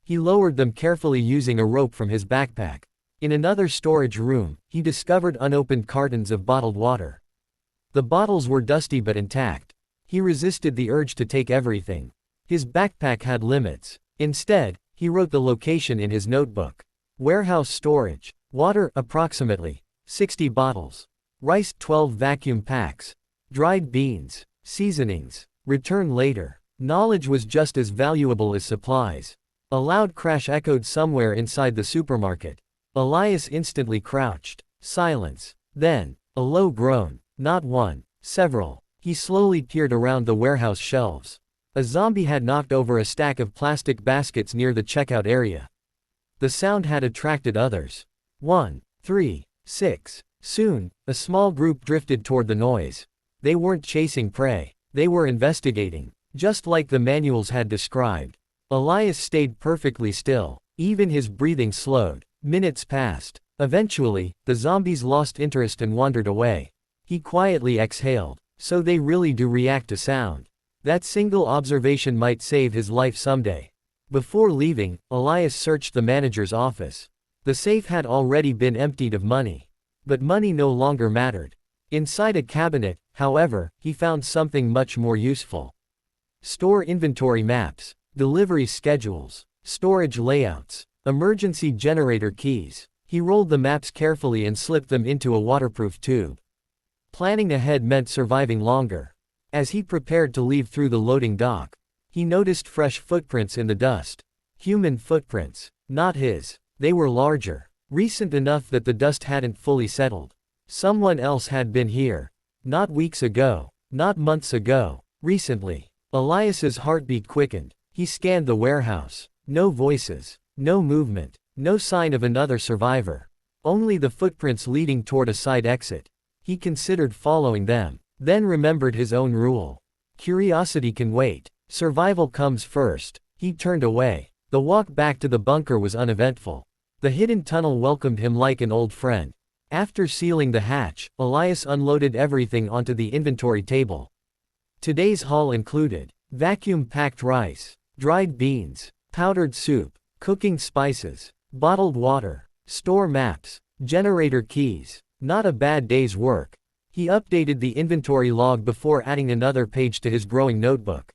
He lowered them carefully using a rope from his backpack. In another storage room, he discovered unopened cartons of bottled water. The bottles were dusty but intact. He resisted the urge to take everything. His backpack had limits. Instead, he wrote the location in his notebook. Warehouse storage. Water, approximately 60 bottles. Rice, 12 vacuum packs. Dried beans. Seasonings. Return later. Knowledge was just as valuable as supplies. A loud crash echoed somewhere inside the supermarket. Elias instantly crouched. Silence. Then, a low groan. Not one, several. He slowly peered around the warehouse shelves. A zombie had knocked over a stack of plastic baskets near the checkout area. The sound had attracted others. 1, 3, 6. Soon, a small group drifted toward the noise. They weren't chasing prey. They were investigating, just like the manuals had described. Elias stayed perfectly still. Even his breathing slowed. Minutes passed. Eventually, the zombies lost interest and wandered away. He quietly exhaled. So they really do react to sound. That single observation might save his life someday. Before leaving, Elias searched the manager's office. The safe had already been emptied of money. But money no longer mattered. Inside a cabinet, however, he found something much more useful. Store inventory maps, delivery schedules, storage layouts, emergency generator keys. He rolled the maps carefully and slipped them into a waterproof tube. Planning ahead meant surviving longer. As he prepared to leave through the loading dock, he noticed fresh footprints in the dust. Human footprints. Not his. They were larger. Recent enough that the dust hadn't fully settled. Someone else had been here. Not weeks ago. Not months ago. Recently. Elias's heartbeat quickened. He scanned the warehouse. No voices. No movement. No sign of another survivor. Only the footprints leading toward a side exit. He considered following them, then remembered his own rule. Curiosity can wait. Survival comes first. He turned away. The walk back to the bunker was uneventful. The hidden tunnel welcomed him like an old friend. After sealing the hatch, Elias unloaded everything onto the inventory table. Today's haul included vacuum-packed rice, dried beans, powdered soup, cooking spices, bottled water, store maps, generator keys. Not a bad day's work. He updated the inventory log before adding another page to his growing notebook.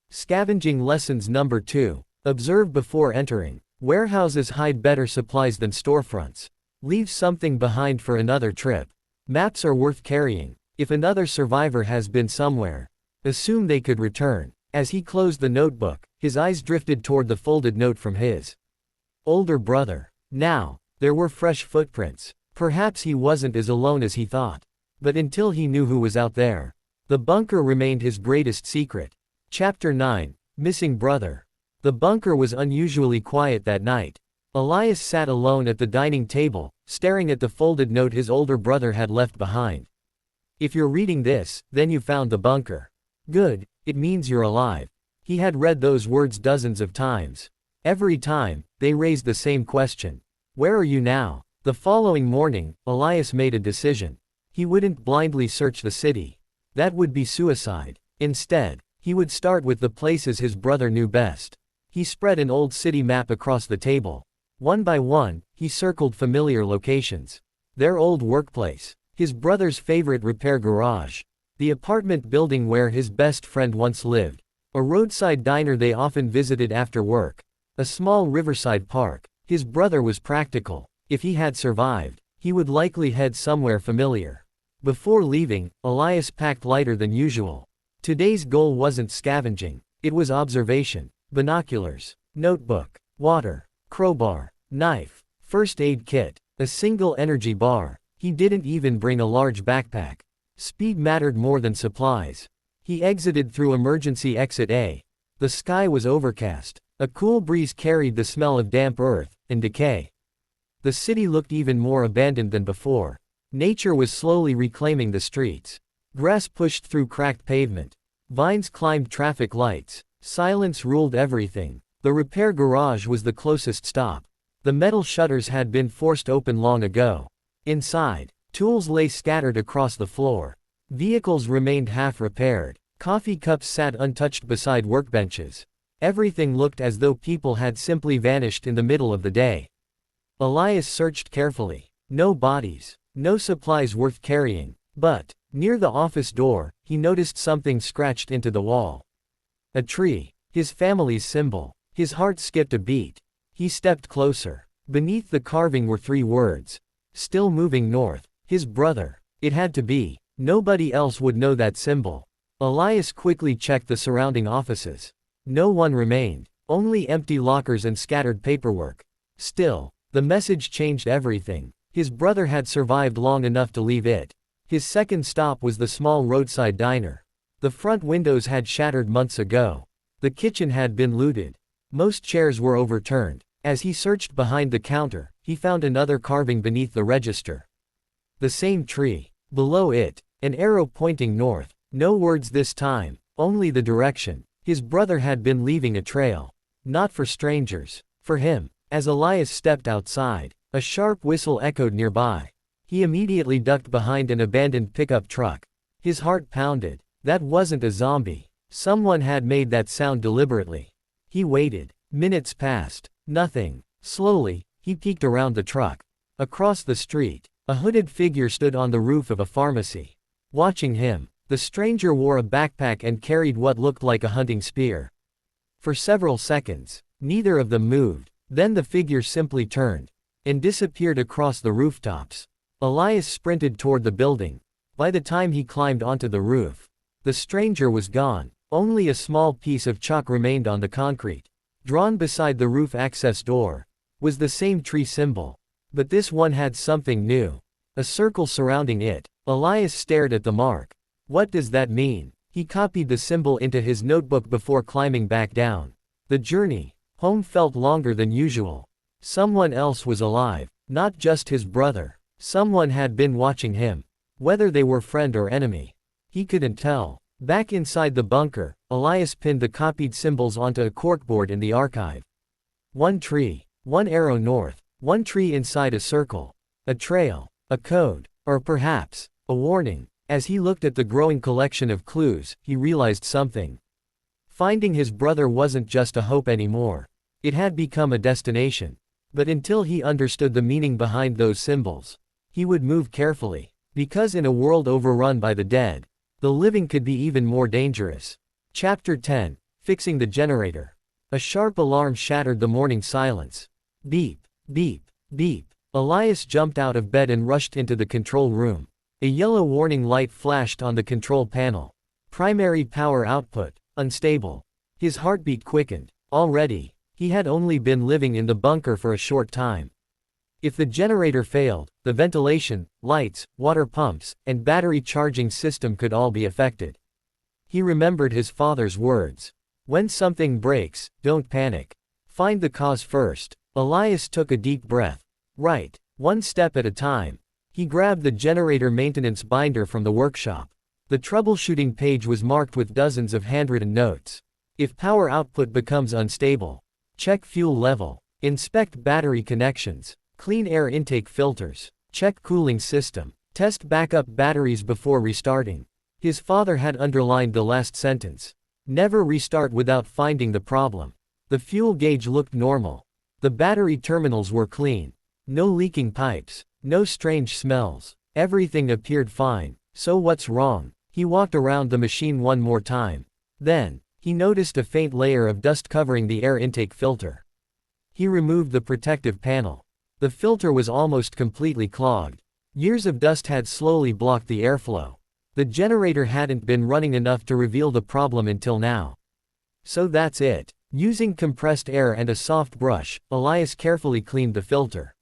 Scavenging lessons number 2. Observe before entering. Warehouses hide better supplies than storefronts. Leave something behind for another trip. Maps are worth carrying. If another survivor has been somewhere, assume they could return. As he closed the notebook, his eyes drifted toward the folded note from his older brother. Now, there were fresh footprints. Perhaps he wasn't as alone as he thought. But until he knew who was out there, the bunker remained his greatest secret. Chapter 9. Missing Brother. The bunker was unusually quiet that night. Elias sat alone at the dining table, staring at the folded note his older brother had left behind. If you're reading this, then you found the bunker. Good, it means you're alive. He had read those words dozens of times. Every time, they raised the same question. Where are you now? The following morning, Elias made a decision. He wouldn't blindly search the city. That would be suicide. Instead, he would start with the places his brother knew best. He spread an old city map across the table. One by one, he circled familiar locations. Their old workplace. His brother's favorite repair garage. The apartment building where his best friend once lived. A roadside diner they often visited after work. A small riverside park. His brother was practical. If he had survived, he would likely head somewhere familiar. Before leaving, Elias packed lighter than usual. Today's goal wasn't scavenging. It was observation. Binoculars, notebook, water, crowbar, knife, first aid kit, a single energy bar. He didn't even bring a large backpack. Speed mattered more than supplies. He exited through emergency exit A. The sky was overcast. A cool breeze carried the smell of damp earth and decay. The city looked even more abandoned than before. Nature was slowly reclaiming the streets. Grass pushed through cracked pavement. Vines climbed traffic lights. Silence ruled everything. The repair garage was the closest stop. The metal shutters had been forced open long ago. Inside, tools lay scattered across the floor. Vehicles remained half repaired. Coffee cups sat untouched beside workbenches. Everything looked as though people had simply vanished in the middle of the day. Elias searched carefully. No bodies. No supplies worth carrying. But, near the office door, he noticed something scratched into the wall. A tree. His family's symbol. His heart skipped a beat. He stepped closer. Beneath the carving were 3 words. Still moving north. His brother. It had to be. Nobody else would know that symbol. Elias quickly checked the surrounding offices. No one remained. Only empty lockers and scattered paperwork. Still, the message changed everything. His brother had survived long enough to leave it. His second stop was the small roadside diner. The front windows had shattered months ago. The kitchen had been looted. Most chairs were overturned. As he searched behind the counter, he found another carving beneath the register. The same tree. Below it, an arrow pointing north. No words this time, only the direction. His brother had been leaving a trail. Not for strangers. For him. As Elias stepped outside, a sharp whistle echoed nearby. He immediately ducked behind an abandoned pickup truck. His heart pounded. That wasn't a zombie. Someone had made that sound deliberately. He waited. Minutes passed. Nothing. Slowly, he peeked around the truck. Across the street, A hooded figure stood on the roof of a pharmacy. Watching him, the stranger wore a backpack and carried what looked like a hunting spear. For several seconds, neither of them moved, then the figure simply turned and disappeared across the rooftops. Elias sprinted toward the building. By the time he climbed onto the roof, the stranger was gone. Only a small piece of chalk remained on the concrete. Drawn beside the roof access door was the same tree symbol. But this one had something new. A circle surrounding it. Elias stared at the mark. What does that mean? He copied the symbol into his notebook before climbing back down. The journey home felt longer than usual. Someone else was alive, not just his brother. Someone had been watching him. Whether they were friend or enemy, he couldn't tell. Back inside the bunker, Elias pinned the copied symbols onto a corkboard in the archive. One tree, one arrow north, one tree inside a circle. A trail, a code, or perhaps a warning. As he looked at the growing collection of clues, he realized something. Finding his brother wasn't just a hope anymore. It had become a destination. But until he understood the meaning behind those symbols, he would move carefully. Because in a world overrun by the dead, the living could be even more dangerous. Chapter 10, Fixing the Generator. A sharp alarm shattered the morning silence. Beep, beep, beep. Elias jumped out of bed and rushed into the control room. A yellow warning light flashed on the control panel. Primary power output, unstable. His heartbeat quickened. Already, he had only been living in the bunker for a short time. If the generator failed, the ventilation, lights, water pumps, and battery charging system could all be affected. He remembered his father's words. When something breaks, don't panic. Find the cause first. Elias took a deep breath. Right, one step at a time. He grabbed the generator maintenance binder from the workshop. The troubleshooting page was marked with dozens of handwritten notes. If power output becomes unstable, check fuel level. Inspect battery connections. Clean air intake filters. Check cooling system. Test backup batteries before restarting. His father had underlined the last sentence. Never restart without finding the problem. The fuel gauge looked normal. The battery terminals were clean. No leaking pipes. No strange smells. Everything appeared fine. So what's wrong? He walked around the machine one more time. Then, he noticed a faint layer of dust covering the air intake filter. He removed the protective panel. The filter was almost completely clogged. Years of dust had slowly blocked the airflow. The generator hadn't been running enough to reveal the problem until now. So that's it. Using compressed air and a soft brush, Elias carefully cleaned the filter.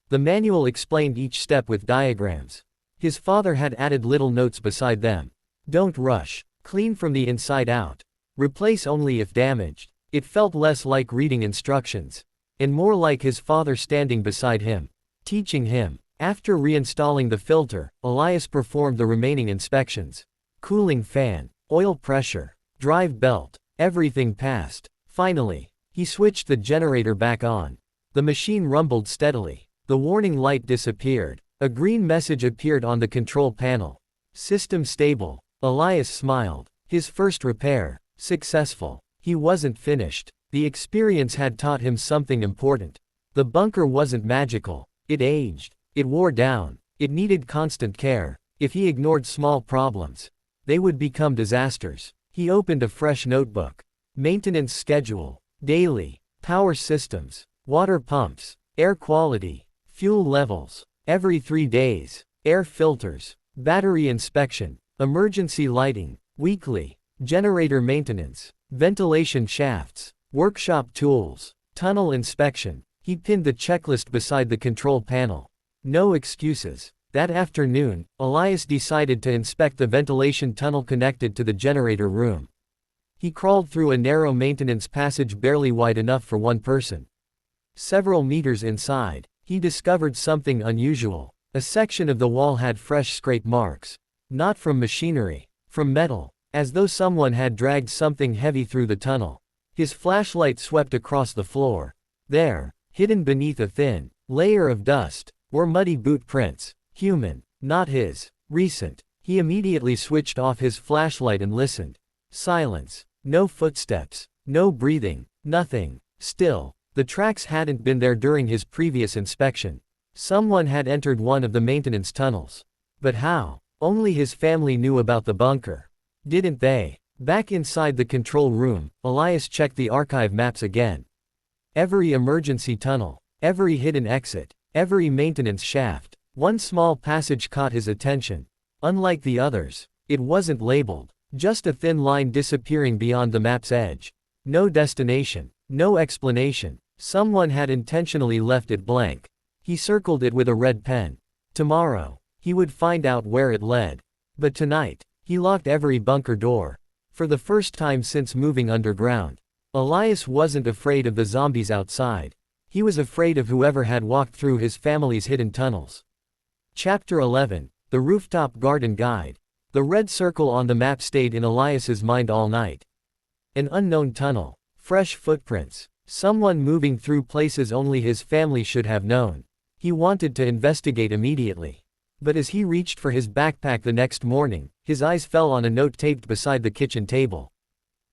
The manual explained each step with diagrams. His father had added little notes beside them. Don't rush. Clean from the inside out. Replace only if damaged. It felt less like reading instructions, and more like his father standing beside him, teaching him. After reinstalling the filter, Elias performed the remaining inspections. Cooling fan, oil pressure, drive belt, everything passed. Finally, he switched the generator back on. The machine rumbled steadily. The warning light disappeared. A green message appeared on the control panel. System stable. Elias smiled. His first repair, successful. He wasn't finished. The experience had taught him something important. The bunker wasn't magical. It aged. It wore down. It needed constant care. If he ignored small problems, they would become disasters. He opened a fresh notebook. Maintenance schedule. Daily. Power systems. Water pumps. Air quality. Fuel levels. Every 3 days. Air filters. Battery inspection. Emergency lighting. Weekly. Generator maintenance. Ventilation shafts. Workshop tools. Tunnel inspection. He pinned the checklist beside the control panel. No excuses. That afternoon, Elias decided to inspect the ventilation tunnel connected to the generator room. He crawled through a narrow maintenance passage barely wide enough for one person. Several meters inside, he discovered something unusual. A section of the wall had fresh scrape marks. Not from machinery, from metal, as though someone had dragged something heavy through the tunnel. His flashlight swept across the floor. There, hidden beneath a thin layer of dust, were muddy boot prints. Human, not his. Recent. He immediately switched off his flashlight and listened. Silence. No footsteps. No breathing. Nothing. Still. The tracks hadn't been there during his previous inspection. Someone had entered one of the maintenance tunnels. But how? Only his family knew about the bunker. Didn't they? Back inside the control room, Elias checked the archive maps again. Every emergency tunnel, every hidden exit, every maintenance shaft. One small passage caught his attention. Unlike the others, it wasn't labeled. Just a thin line disappearing beyond the map's edge. No destination, no explanation. Someone had intentionally left it blank. He circled it with a red pen. Tomorrow, he would find out where it led. But tonight, he locked every bunker door. For the first time since moving underground, Elias wasn't afraid of the zombies outside. He was afraid of whoever had walked through his family's hidden tunnels. Chapter 11, The Rooftop Garden Guide. The red circle on the map stayed in Elias's mind all night. An unknown tunnel, fresh footprints, someone moving through places only his family should have known. He wanted to investigate immediately. But as he reached for his backpack the next morning, his eyes fell on a note taped beside the kitchen table.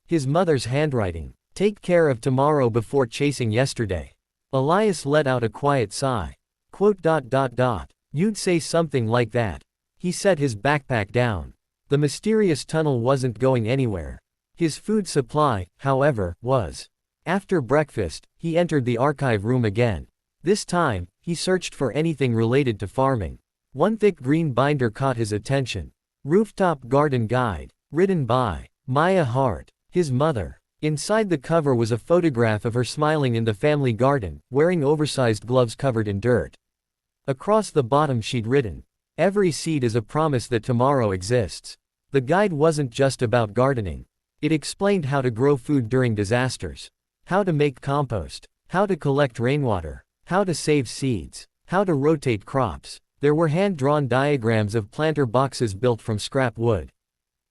His mother's handwriting. Take care of tomorrow before chasing yesterday. Elias let out a quiet sigh. You'd say something like that. He set his backpack down. The mysterious tunnel wasn't going anywhere. His food supply, however, was. After breakfast, he entered the archive room again. This time, he searched for anything related to farming. One thick green binder caught his attention. Rooftop Garden Guide. Written by Elias Hart, his mother. Inside the cover was a photograph of her smiling in the family garden, wearing oversized gloves covered in dirt. Across the bottom she'd written, "Every seed is a promise that tomorrow exists." The guide wasn't just about gardening. It explained how to grow food during disasters, how to make compost, how to collect rainwater, how to save seeds, how to rotate crops. There were hand-drawn diagrams of planter boxes built from scrap wood.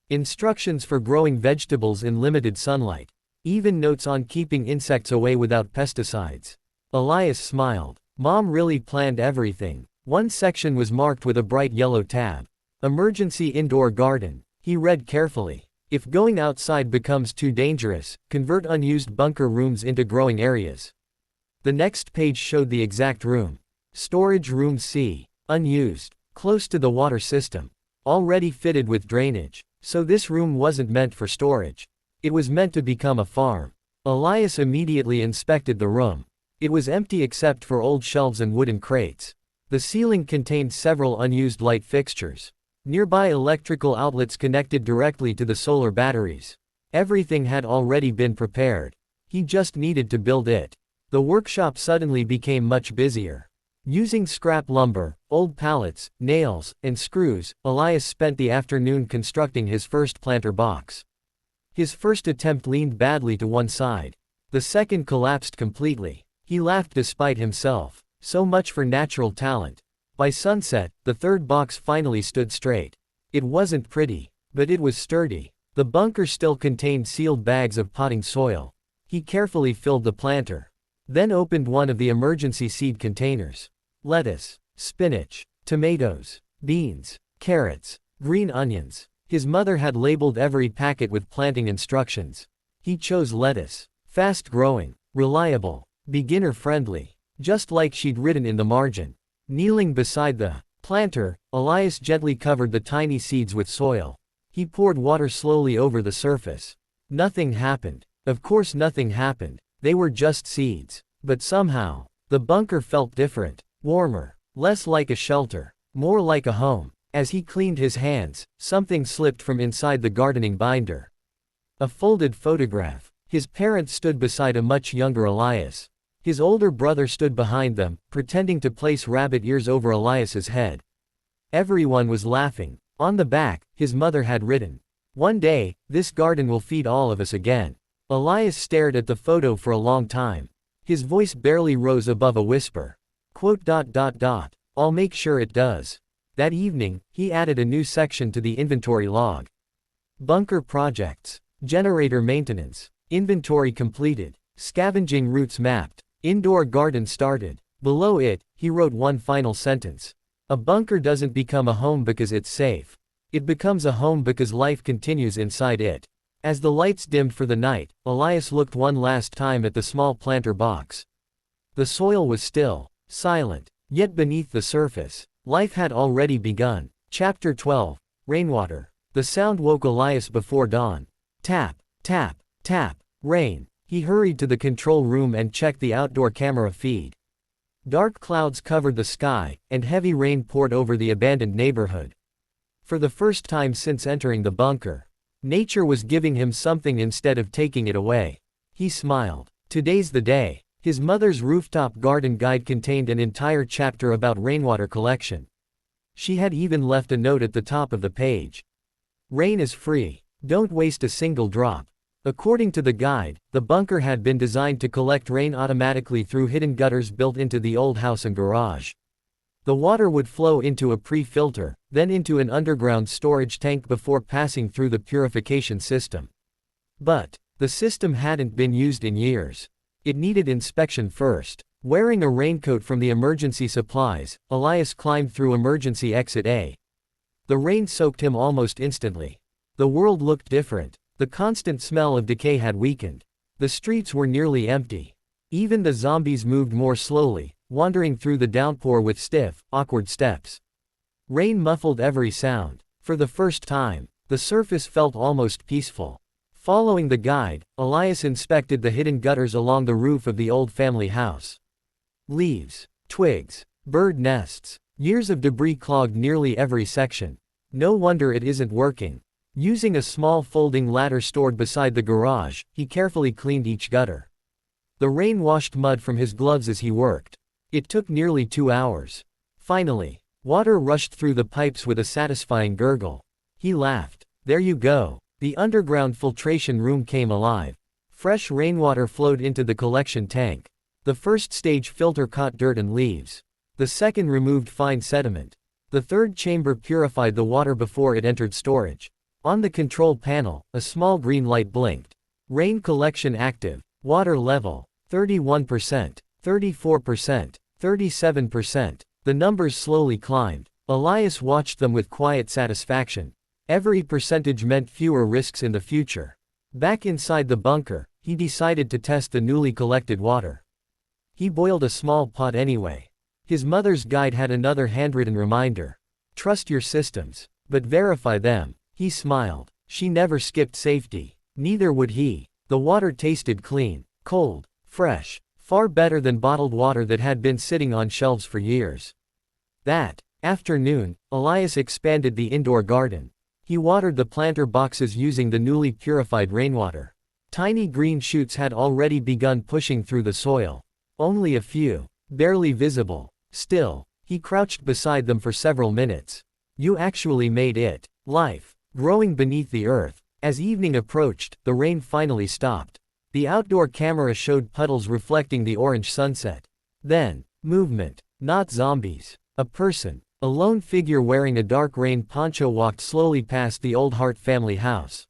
Instructions for growing vegetables in limited sunlight. Even notes on keeping insects away without pesticides. Elias smiled. Mom really planned everything. One section was marked with a bright yellow tab. Emergency indoor garden. He read carefully. If going outside becomes too dangerous, convert unused bunker rooms into growing areas. The next page showed the exact room. Storage room C. Unused. Close to the water system. Already fitted with drainage. So this room wasn't meant for storage. It was meant to become a farm. Elias immediately inspected the room. It was empty except for old shelves and wooden crates. The ceiling contained several unused light fixtures. Nearby electrical outlets connected directly to the solar batteries. Everything had already been prepared. He just needed to build it. The workshop suddenly became much busier. Using scrap lumber, old pallets, nails, and screws, Elias spent the afternoon constructing his first planter box. His first attempt leaned badly to one side. The second collapsed completely. He laughed despite himself. So much for natural talent. By sunset, the third box finally stood straight. It wasn't pretty, but it was sturdy. The bunker still contained sealed bags of potting soil. He carefully filled the planter. Then opened one of the emergency seed containers. Lettuce, spinach, tomatoes, beans, carrots, green onions. His mother had labeled every packet with planting instructions. He chose lettuce. Fast-growing, reliable, beginner-friendly. Just like she'd written in the margin. Kneeling beside the planter, Elias gently covered the tiny seeds with soil. He poured water slowly over the surface. Nothing happened. Of course nothing happened. They were just seeds. But somehow, the bunker felt different. Warmer. Less like a shelter. More like a home. As he cleaned his hands, something slipped from inside the gardening binder. A folded photograph. His parents stood beside a much younger Elias. His older brother stood behind them, pretending to place rabbit ears over Elias's head. Everyone was laughing. On the back, his mother had written, "One day, this garden will feed all of us again." Elias stared at the photo for a long time. His voice barely rose above a whisper. "I'll make sure it does." That evening, he added a new section to the inventory log. Bunker projects. Generator maintenance. Inventory completed. Scavenging routes mapped. Indoor garden started. Below it, he wrote one final sentence. A bunker doesn't become a home because it's safe. It becomes a home because life continues inside it. As the lights dimmed for the night, Elias looked one last time at the small planter box. The soil was still, silent. Yet beneath the surface, life had already begun. Chapter 12. Rainwater. The sound woke Elias before dawn. Tap, tap, tap, rain. He hurried to the control room and checked the outdoor camera feed. Dark clouds covered the sky, and heavy rain poured over the abandoned neighborhood. For the first time since entering the bunker, nature was giving him something instead of taking it away. He smiled. Today's the day. His mother's rooftop garden guide contained an entire chapter about rainwater collection. She had even left a note at the top of the page. Rain is free. Don't waste a single drop. According to the guide, the bunker had been designed to collect rain automatically through hidden gutters built into the old house and garage. The water would flow into a pre-filter, then into an underground storage tank before passing through the purification system. But the system hadn't been used in years. It needed inspection first. Wearing a raincoat from the emergency supplies, Elias climbed through emergency exit A. The rain soaked him almost instantly. The world looked different. The constant smell of decay had weakened. The streets were nearly empty. Even the zombies moved more slowly, wandering through the downpour with stiff, awkward steps. Rain muffled every sound. For the first time, the surface felt almost peaceful. Following the guide, Elias inspected the hidden gutters along the roof of the old family house. Leaves, twigs, bird nests, years of debris clogged nearly every section. No wonder it isn't working. Using a small folding ladder stored beside the garage, he carefully cleaned each gutter. The rain washed mud from his gloves as he worked. It took nearly 2 hours. Finally, water rushed through the pipes with a satisfying gurgle. He laughed. There you go. The underground filtration room came alive. Fresh rainwater flowed into the collection tank. The first stage filter caught dirt and leaves. The second removed fine sediment. The third chamber purified the water before it entered storage. On the control panel, a small green light blinked. Rain collection active. Water level, 31%, 34%, 37%. The numbers slowly climbed. Elias watched them with quiet satisfaction. Every percentage meant fewer risks in the future. Back inside the bunker, he decided to test the newly collected water. He boiled a small pot anyway. His mother's guide had another handwritten reminder. Trust your systems, but verify them. He smiled. She never skipped safety. Neither would he. The water tasted clean, cold, fresh, far better than bottled water that had been sitting on shelves for years. That afternoon, Elias expanded the indoor garden. He watered the planter boxes using the newly purified rainwater. Tiny green shoots had already begun pushing through the soil. Only a few, barely visible. Still, he crouched beside them for several minutes. You actually made it. Life. Growing beneath the earth. As evening approached, the rain finally stopped. The outdoor camera showed puddles reflecting the orange sunset. Then, movement. Not zombies. A person. A lone figure wearing a dark rain poncho walked slowly past the old Hart family house.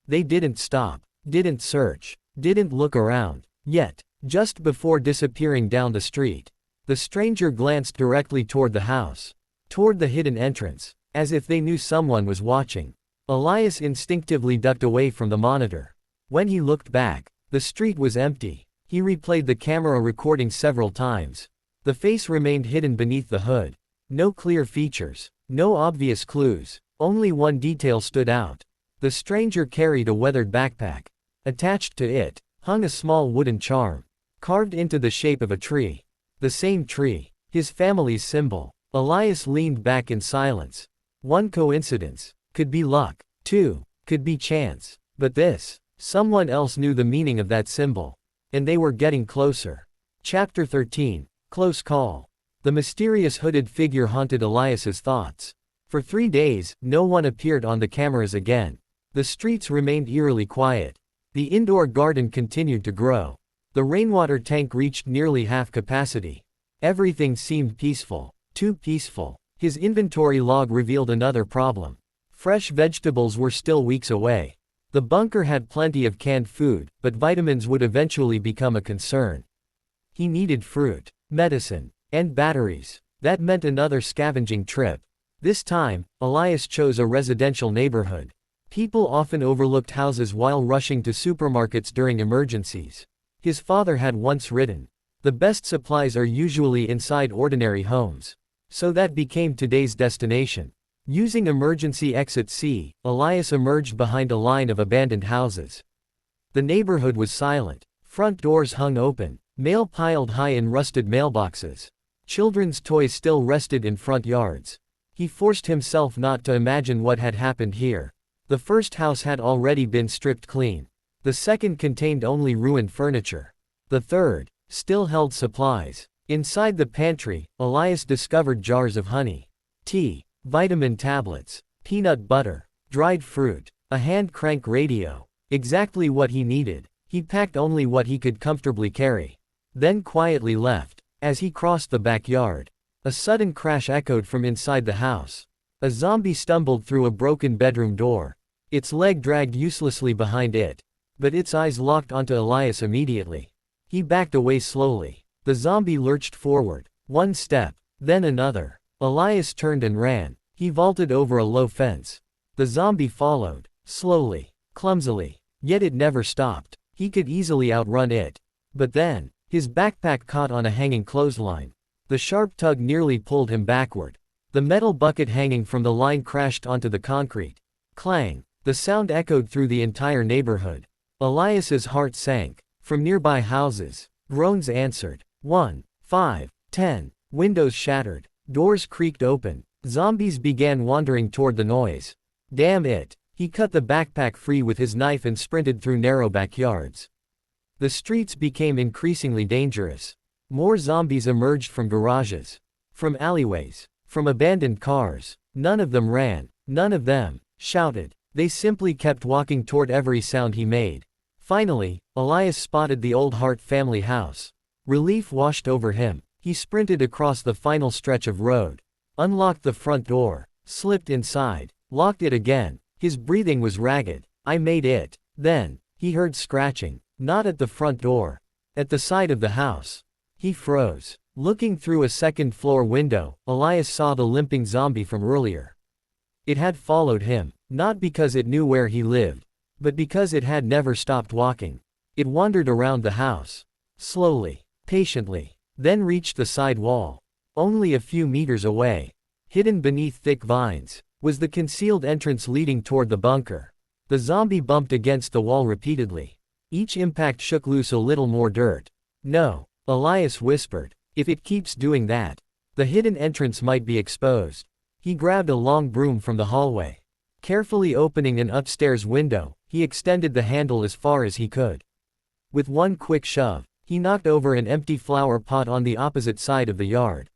They didn't stop. Didn't search. Didn't look around. Yet, just before disappearing down the street, the stranger glanced directly toward the house. Toward the hidden entrance. As if they knew someone was watching. Elias instinctively ducked away from the monitor. When he looked back, the street was empty. He replayed the camera recording several times. The face remained hidden beneath the hood. No clear features. No obvious clues. Only one detail stood out. The stranger carried a weathered backpack. Attached to it, hung a small wooden charm. Carved into the shape of a tree. The same tree. His family's symbol. Elias leaned back in silence. One coincidence. Could be luck. Two. Could be chance. But this. Someone else knew the meaning of that symbol. And they were getting closer. Chapter 13. Close Call. The mysterious hooded figure haunted Elias's thoughts. For 3 days, no one appeared on the cameras again. The streets remained eerily quiet. The indoor garden continued to grow. The rainwater tank reached nearly half capacity. Everything seemed peaceful. Too peaceful. His inventory log revealed another problem. Fresh vegetables were still weeks away. The bunker had plenty of canned food, but vitamins would eventually become a concern. He needed fruit, medicine, and batteries. That meant another scavenging trip. This time, Elias chose a residential neighborhood. People often overlooked houses while rushing to supermarkets during emergencies. His father had once written, The best supplies are usually inside ordinary homes. So that became today's destination. Using emergency exit C, Elias emerged behind a line of abandoned houses. The neighborhood was silent. Front doors hung open. Mail piled high in rusted mailboxes. Children's toys still rested in front yards. He forced himself not to imagine what had happened here. The first house had already been stripped clean. The second contained only ruined furniture. The third still held supplies. Inside the pantry, Elias discovered jars of honey, tea, vitamin tablets, peanut butter, dried fruit, a hand crank radio. Exactly what he needed. He packed only what he could comfortably carry. Then quietly left. As he crossed the backyard, a sudden crash echoed from inside the house. A zombie stumbled through a broken bedroom door. Its leg dragged uselessly behind it. But its eyes locked onto Elias immediately. He backed away slowly. The zombie lurched forward. One step, then another. Elias turned and ran. He vaulted over a low fence. The zombie followed, slowly, clumsily. Yet it never stopped. He could easily outrun it. But then, his backpack caught on a hanging clothesline. The sharp tug nearly pulled him backward. The metal bucket hanging from the line crashed onto the concrete. Clang! The sound echoed through the entire neighborhood. Elias's heart sank. From nearby houses, groans answered. 1, 5, 10. Windows shattered. Doors creaked open. Zombies began wandering toward the noise. Damn it! He cut the backpack free with his knife and sprinted through narrow backyards. The streets became increasingly dangerous. More zombies emerged from garages, from alleyways, from abandoned cars. None of them ran. None of them shouted. They simply kept walking toward every sound he made. Finally, Elias spotted the old Hart family house. Relief washed over him. He sprinted across the final stretch of road, unlocked the front door, slipped inside, locked it again. His breathing was ragged. I made it. Then, he heard scratching, not at the front door, at the side of the house. He froze. Looking through a second-floor window, Elias saw the limping zombie from earlier. It had followed him, not because it knew where he lived, but because it had never stopped walking. It wandered around the house, slowly, patiently, then reached the side wall. Only a few meters away, hidden beneath thick vines, was the concealed entrance leading toward the bunker. The zombie bumped against the wall repeatedly. Each impact shook loose a little more dirt. No, Elias whispered. If it keeps doing that, the hidden entrance might be exposed. He grabbed a long broom from the hallway. Carefully opening an upstairs window, he extended the handle as far as he could. With one quick shove, he knocked over an empty flower pot on the opposite side of the yard.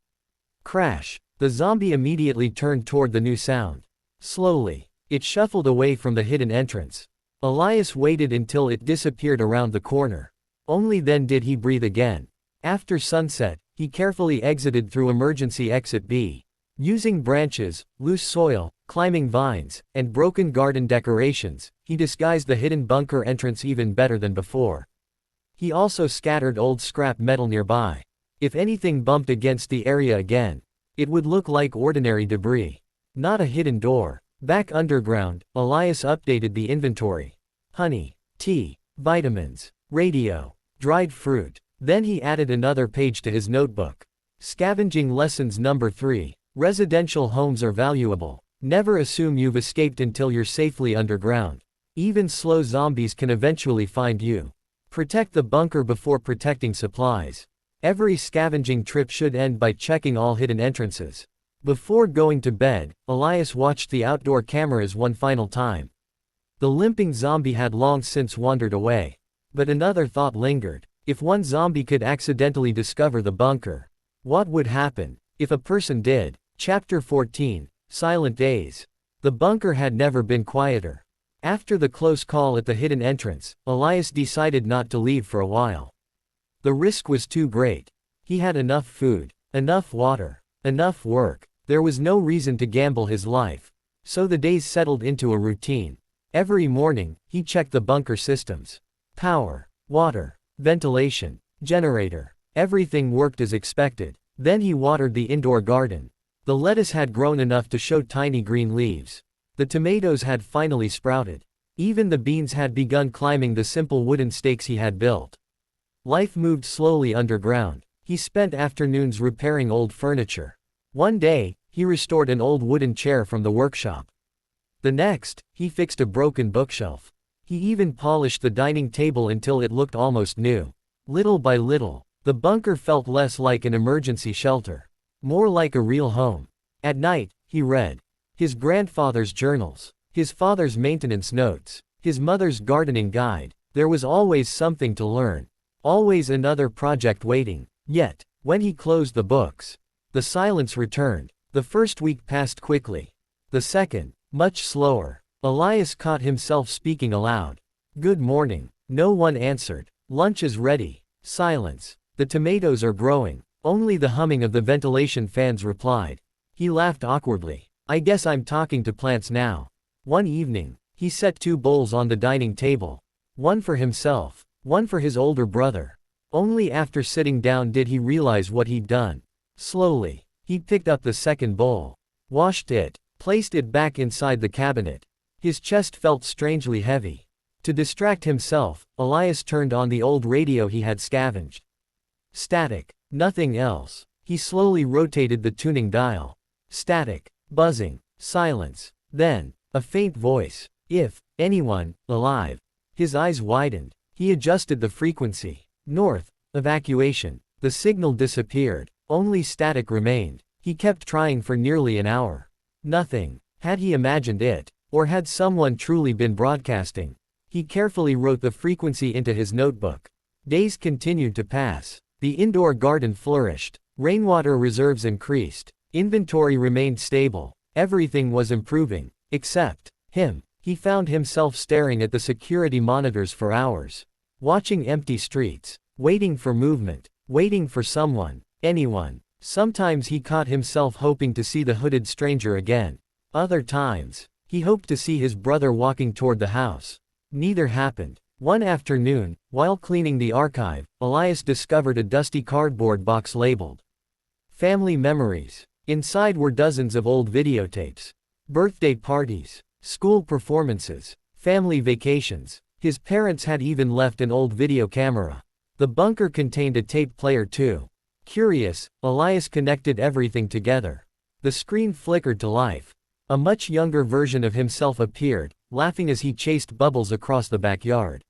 Crash! The zombie immediately turned toward the new sound. Slowly, it shuffled away from the hidden entrance. Elias waited until it disappeared around the corner. Only then did he breathe again. After sunset, he carefully exited through emergency exit B. Using branches, loose soil, climbing vines, and broken garden decorations, he disguised the hidden bunker entrance even better than before. He also scattered old scrap metal nearby. If anything bumped against the area again, it would look like ordinary debris. Not a hidden door. Back underground, Elias updated the inventory. Honey, tea, vitamins, radio, dried fruit. Then he added another page to his notebook. Scavenging lessons number 3. Residential homes are valuable. Never assume you've escaped until you're safely underground. Even slow zombies can eventually find you. Protect the bunker before protecting supplies. Every scavenging trip should end by checking all hidden entrances. Before going to bed, Elias watched the outdoor cameras one final time. The limping zombie had long since wandered away. But another thought lingered. If one zombie could accidentally discover the bunker, what would happen? If a person did? Chapter 14, Silent Days. The bunker had never been quieter. After the close call at the hidden entrance, Elias decided not to leave for a while. The risk was too great. He had enough food, enough water, enough work. There was no reason to gamble his life. So the days settled into a routine. Every morning, he checked the bunker systems. Power, water, ventilation, generator. Everything worked as expected. Then he watered the indoor garden. The lettuce had grown enough to show tiny green leaves. The tomatoes had finally sprouted. Even the beans had begun climbing the simple wooden stakes he had built. Life moved slowly underground. He spent afternoons repairing old furniture. One day, he restored an old wooden chair from the workshop. The next, he fixed a broken bookshelf. He even polished the dining table until it looked almost new. Little by little, the bunker felt less like an emergency shelter, more like a real home. At night, he read his grandfather's journals, his father's maintenance notes, his mother's gardening guide. There was always something to learn, always another project waiting. Yet, when he closed the books, the silence returned. The first week passed quickly. The second, much slower. Elias caught himself speaking aloud. "Good morning." No one answered. "Lunch is ready." Silence. "The tomatoes are growing." Only the humming of the ventilation fans replied. He laughed awkwardly. "I guess I'm talking to plants now." One evening, he set 2 bowls on the dining table. One for himself, one for his older brother. Only after sitting down did he realize what he'd done. Slowly, he picked up the second bowl, washed it, placed it back inside the cabinet. His chest felt strangely heavy. To distract himself, Elias turned on the old radio he had scavenged. Static. Nothing else. He slowly rotated the tuning dial. Static. Buzzing. Silence. Then, a faint voice. "If anyone alive." His eyes widened. He adjusted the frequency. North. Evacuation. The signal disappeared. Only static remained. He kept trying for nearly an hour. Nothing. Had he imagined it? Or had someone truly been broadcasting? He carefully wrote the frequency into his notebook. Days continued to pass. The indoor garden flourished. Rainwater reserves increased. Inventory remained stable. Everything was improving. Except him. He found himself staring at the security monitors for hours. Watching empty streets. Waiting for movement. Waiting for someone. Anyone. Sometimes he caught himself hoping to see the hooded stranger again. Other times, he hoped to see his brother walking toward the house. Neither happened. One afternoon, while cleaning the archive, Elias discovered a dusty cardboard box labeled "Family Memories." Inside were dozens of old videotapes. Birthday parties, school performances, family vacations. His parents had even left an old video camera. The bunker contained a tape player too. Curious, Elias connected everything together. The screen flickered to life. A much younger version of himself appeared, laughing as he chased bubbles across the backyard.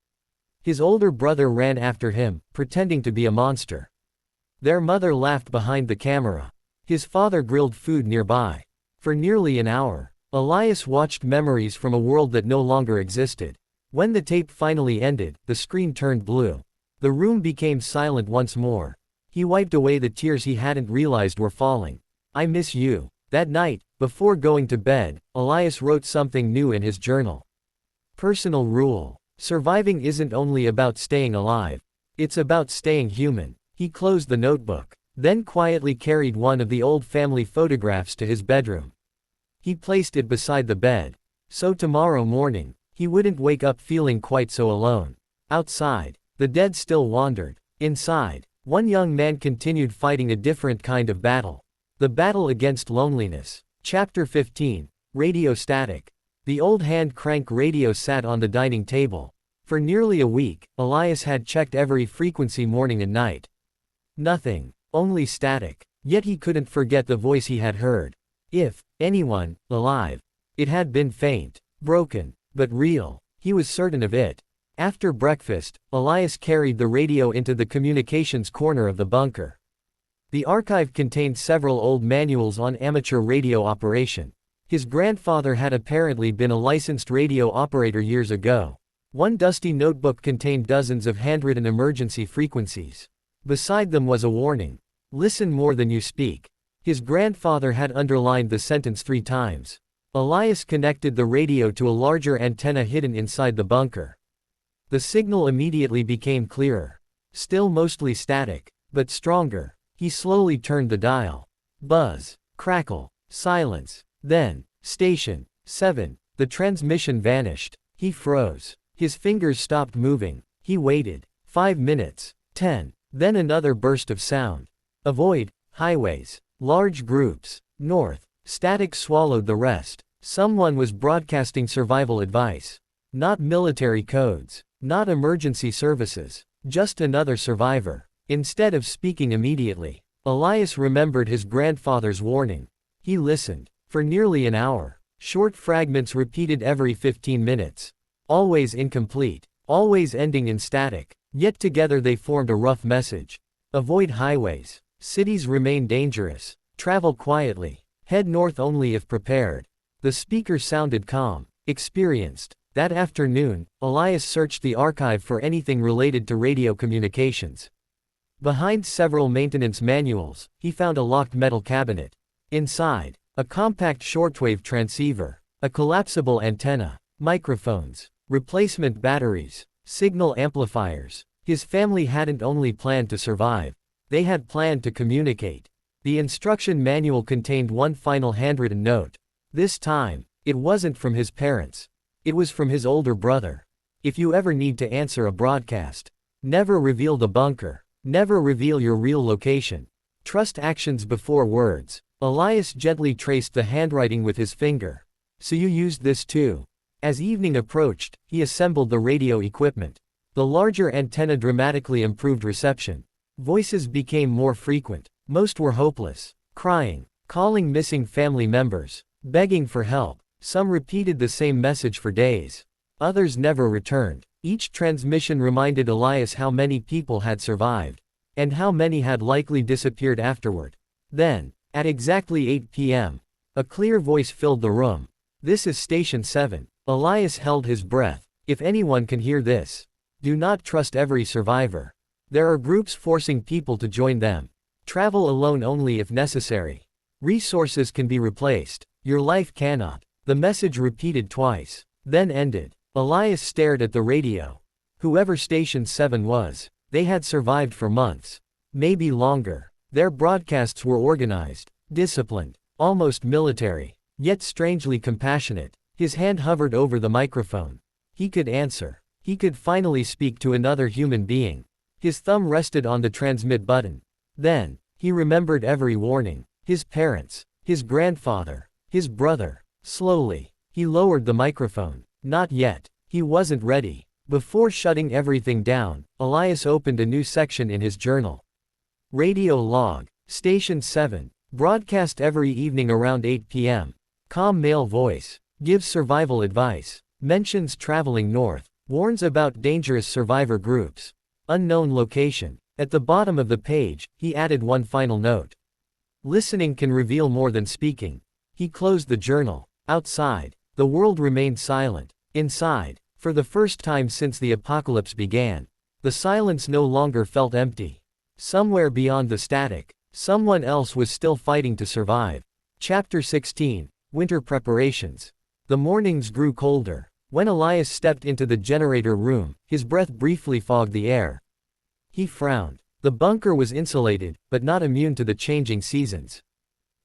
His older brother ran after him, pretending to be a monster. Their mother laughed behind the camera. His father grilled food nearby. For nearly an hour, Elias watched memories from a world that no longer existed. When the tape finally ended, the screen turned blue. The room became silent once more. He wiped away the tears he hadn't realized were falling. "I miss you." That night, before going to bed, Elias wrote something new in his journal. Personal rule. Surviving isn't only about staying alive. It's about staying human. He closed the notebook, then quietly carried one of the old family photographs to his bedroom. He placed it beside the bed. So tomorrow morning, he wouldn't wake up feeling quite so alone. Outside, the dead still wandered. Inside, one young man continued fighting a different kind of battle. The battle against loneliness. Chapter 15. Radio static. The old hand-crank radio sat on the dining table. For nearly a week, Elias had checked every frequency morning and night. Nothing. Only static. Yet he couldn't forget the voice he had heard. If anyone alive. It had been faint, broken, but real. He was certain of it. After breakfast, Elias carried the radio into the communications corner of the bunker. The archive contained several old manuals on amateur radio operation. His grandfather had apparently been a licensed radio operator years ago. One dusty notebook contained dozens of handwritten emergency frequencies. Beside them was a warning. "Listen more than you speak." His grandfather had underlined the sentence 3 times. Elias connected the radio to a larger antenna hidden inside the bunker. The signal immediately became clearer. Still mostly static, but stronger. He slowly turned the dial. Buzz. Crackle. Silence. Then, station 7. The transmission vanished. He froze. His fingers stopped moving. He waited. 5 minutes. 10. Then another burst of sound. Avoid. Highways. Large groups. North. Static swallowed the rest. Someone was broadcasting survival advice. Not military codes. Not emergency services. Just another survivor. Instead of speaking immediately, Elias remembered his grandfather's warning. He listened. For nearly an hour. Short fragments repeated every 15 minutes. Always incomplete. Always ending in static. Yet together they formed a rough message. Avoid highways. Cities remain dangerous. Travel quietly. Head north only if prepared. The speaker sounded calm, experienced. That afternoon, Elias searched the archive for anything related to radio communications. Behind several maintenance manuals, he found a locked metal cabinet. Inside, a compact shortwave transceiver, a collapsible antenna, microphones, replacement batteries, signal amplifiers. His family hadn't only planned to survive, they had planned to communicate. The instruction manual contained one final handwritten note. This time, it wasn't from his parents. It was from his older brother. If you ever need to answer a broadcast, never reveal the bunker. Never reveal your real location. Trust actions before words. Elias gently traced the handwriting with his finger. So you used this too. As evening approached, he assembled the radio equipment. The larger antenna dramatically improved reception. Voices became more frequent. Most were hopeless, crying, calling missing family members, begging for help. Some repeated the same message for days. Others never returned. Each transmission reminded Elias how many people had survived, and how many had likely disappeared afterward. Then, at exactly 8 p.m., a clear voice filled the room. This is Station 7. Elias held his breath. If anyone can hear this, do not trust every survivor. There are groups forcing people to join them. Travel alone only if necessary. Resources can be replaced. Your life cannot. The message repeated twice, then ended. Elias stared at the radio. Whoever Station 7 was, they had survived for months. Maybe longer. Their broadcasts were organized, disciplined, almost military, yet strangely compassionate. His hand hovered over the microphone. He could answer. He could finally speak to another human being. His thumb rested on the transmit button. Then, he remembered every warning. His parents, his grandfather, his brother. Slowly, he lowered the microphone. Not yet. He wasn't ready. Before shutting everything down, Elias opened a new section in his journal. Radio log. Station 7. Broadcast every evening around 8 p.m. Calm male voice. Gives survival advice. Mentions traveling north. Warns about dangerous survivor groups. Unknown location. At the bottom of the page, he added one final note. Listening can reveal more than speaking. He closed the journal. Outside, the world remained silent. Inside, for the first time since the apocalypse began, the silence no longer felt empty. Somewhere beyond the static, someone else was still fighting to survive. Chapter 16. Winter Preparations. The mornings grew colder. When Elias stepped into the generator room, his breath briefly fogged the air. He frowned. The bunker was insulated, but not immune to the changing seasons.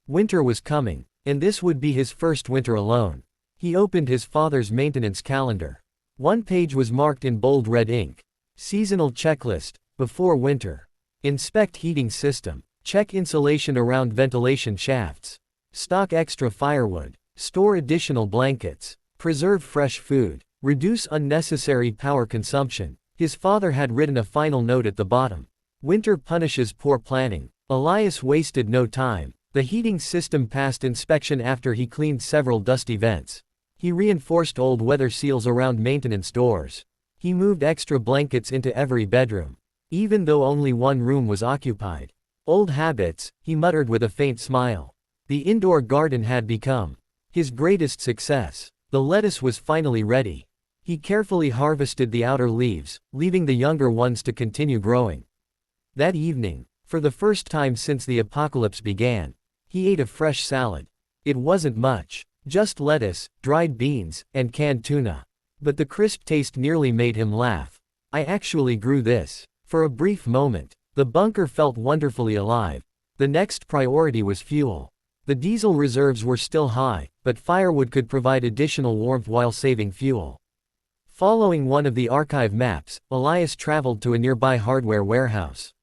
Winter was coming, and this would be his first winter alone. He opened his father's maintenance calendar. One page was marked in bold red ink. Seasonal checklist. Before winter. Inspect heating system. Check insulation around ventilation shafts. Stock extra firewood. Store additional blankets. Preserve fresh food. Reduce unnecessary power consumption. His father had written a final note at the bottom. Winter punishes poor planning. Elias wasted no time. The heating system passed inspection after he cleaned several dusty vents. He reinforced old weather seals around maintenance doors. He moved extra blankets into every bedroom, even though only one room was occupied. Old habits, he muttered with a faint smile. The indoor garden had become his greatest success. The lettuce was finally ready. He carefully harvested the outer leaves, leaving the younger ones to continue growing. That evening, for the first time since the apocalypse began, he ate a fresh salad. It wasn't much, just lettuce, dried beans, and canned tuna. But the crisp taste nearly made him laugh. I actually grew this. For a brief moment, the bunker felt wonderfully alive. The next priority was fuel. The diesel reserves were still high, but firewood could provide additional warmth while saving fuel. Following one of the archive maps, Elias traveled to a nearby hardware warehouse.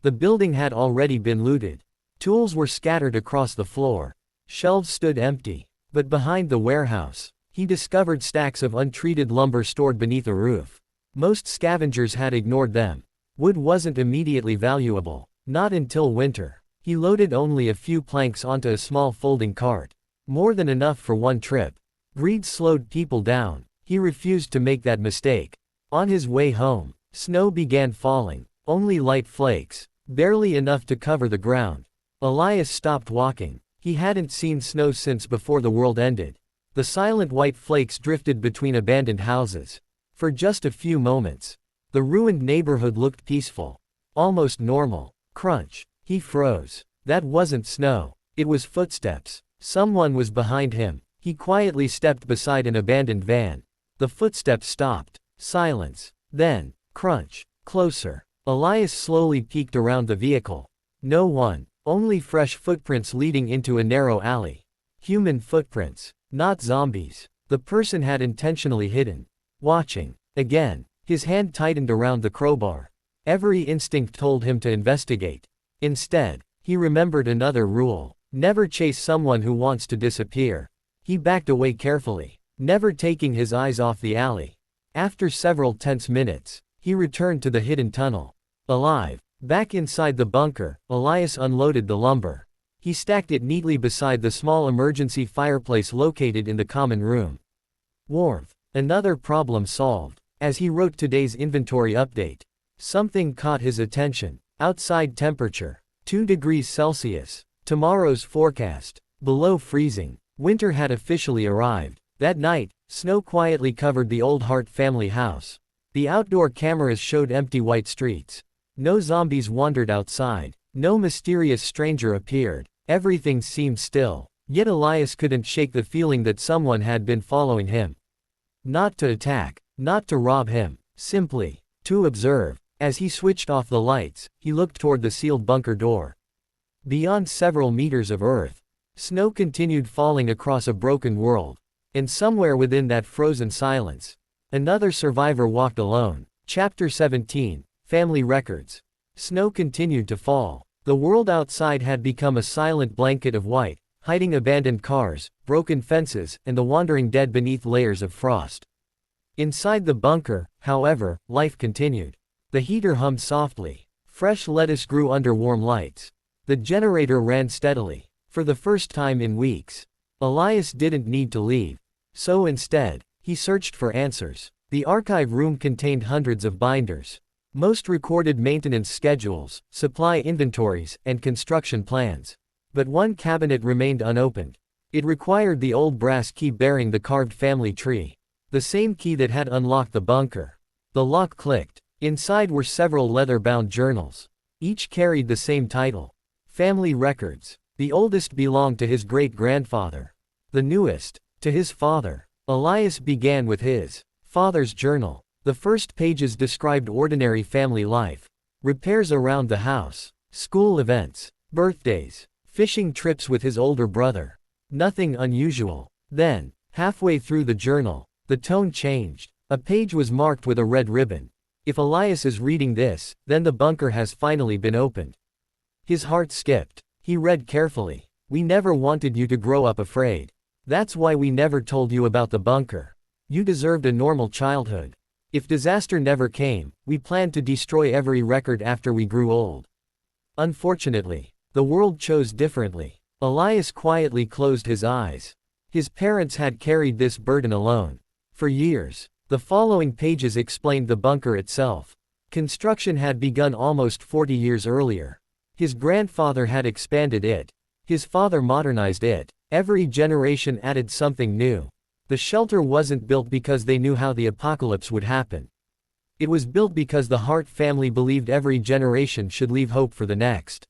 The building had already been looted. Tools were scattered across the floor. Shelves stood empty. But behind the warehouse, he discovered stacks of untreated lumber stored beneath a roof. Most scavengers had ignored them. Wood wasn't immediately valuable. Not until winter. He loaded only a few planks onto a small folding cart. More than enough for one trip. Greed slowed people down. He refused to make that mistake. On his way home, snow began falling. Only light flakes. Barely enough to cover the ground. Elias stopped walking. He hadn't seen snow since before the world ended. The silent white flakes drifted between abandoned houses. For just a few moments, the ruined neighborhood looked peaceful. Almost normal. Crunch. He froze. That wasn't snow. It was footsteps. Someone was behind him. He quietly stepped beside an abandoned van. The footsteps stopped. Silence. Then, crunch. Closer. Elias slowly peeked around the vehicle. No one. Only fresh footprints leading into a narrow alley. Human footprints. Not zombies. The person had intentionally hidden. Watching. Again. His hand tightened around the crowbar. Every instinct told him to investigate. Instead, he remembered another rule. Never chase someone who wants to disappear. He backed away carefully, never taking his eyes off the alley. After several tense minutes, he returned to the hidden tunnel. Alive. Back inside the bunker, Elias unloaded the lumber. He stacked it neatly beside the small emergency fireplace located in the common room. Warmth. Another problem solved. As he wrote today's inventory update, something caught his attention. Outside temperature, 2 degrees Celsius. Tomorrow's forecast, below freezing. Winter had officially arrived. That night, snow quietly covered the old Hart family house. The outdoor cameras showed empty white streets. No zombies wandered outside. No mysterious stranger appeared. Everything seemed still. Yet Elias couldn't shake the feeling that someone had been following him. Not to attack. Not to rob him. Simply, to observe. As he switched off the lights, he looked toward the sealed bunker door. Beyond several meters of earth, snow continued falling across a broken world. And somewhere within that frozen silence, another survivor walked alone. Chapter 17, Family Records. Snow continued to fall. The world outside had become a silent blanket of white, hiding abandoned cars, broken fences, and the wandering dead beneath layers of frost. Inside the bunker, however, life continued. The heater hummed softly. Fresh lettuce grew under warm lights. The generator ran steadily. For the first time in weeks, Elias didn't need to leave. So instead, he searched for answers. The archive room contained hundreds of binders. Most recorded maintenance schedules, supply inventories, and construction plans. But one cabinet remained unopened. It required the old brass key bearing the carved family tree. The same key that had unlocked the bunker. The lock clicked. Inside were several leather-bound journals. Each carried the same title. Family Records. The oldest belonged to his great-grandfather. The newest, to his father. Elias began with his father's journal. The first pages described ordinary family life. Repairs around the house. School events. Birthdays. Fishing trips with his older brother. Nothing unusual. Then, halfway through the journal, the tone changed. A page was marked with a red ribbon. If Elias is reading this, then the bunker has finally been opened. His heart skipped. He read carefully. We never wanted you to grow up afraid. That's why we never told you about the bunker. You deserved a normal childhood. If disaster never came, we planned to destroy every record after we grew old. Unfortunately, the world chose differently. Elias quietly closed his eyes. His parents had carried this burden alone. For years. The following pages explained the bunker itself. Construction had begun almost 40 years earlier. His grandfather had expanded it. His father modernized it. Every generation added something new. The shelter wasn't built because they knew how the apocalypse would happen. It was built because the Hart family believed every generation should leave hope for the next.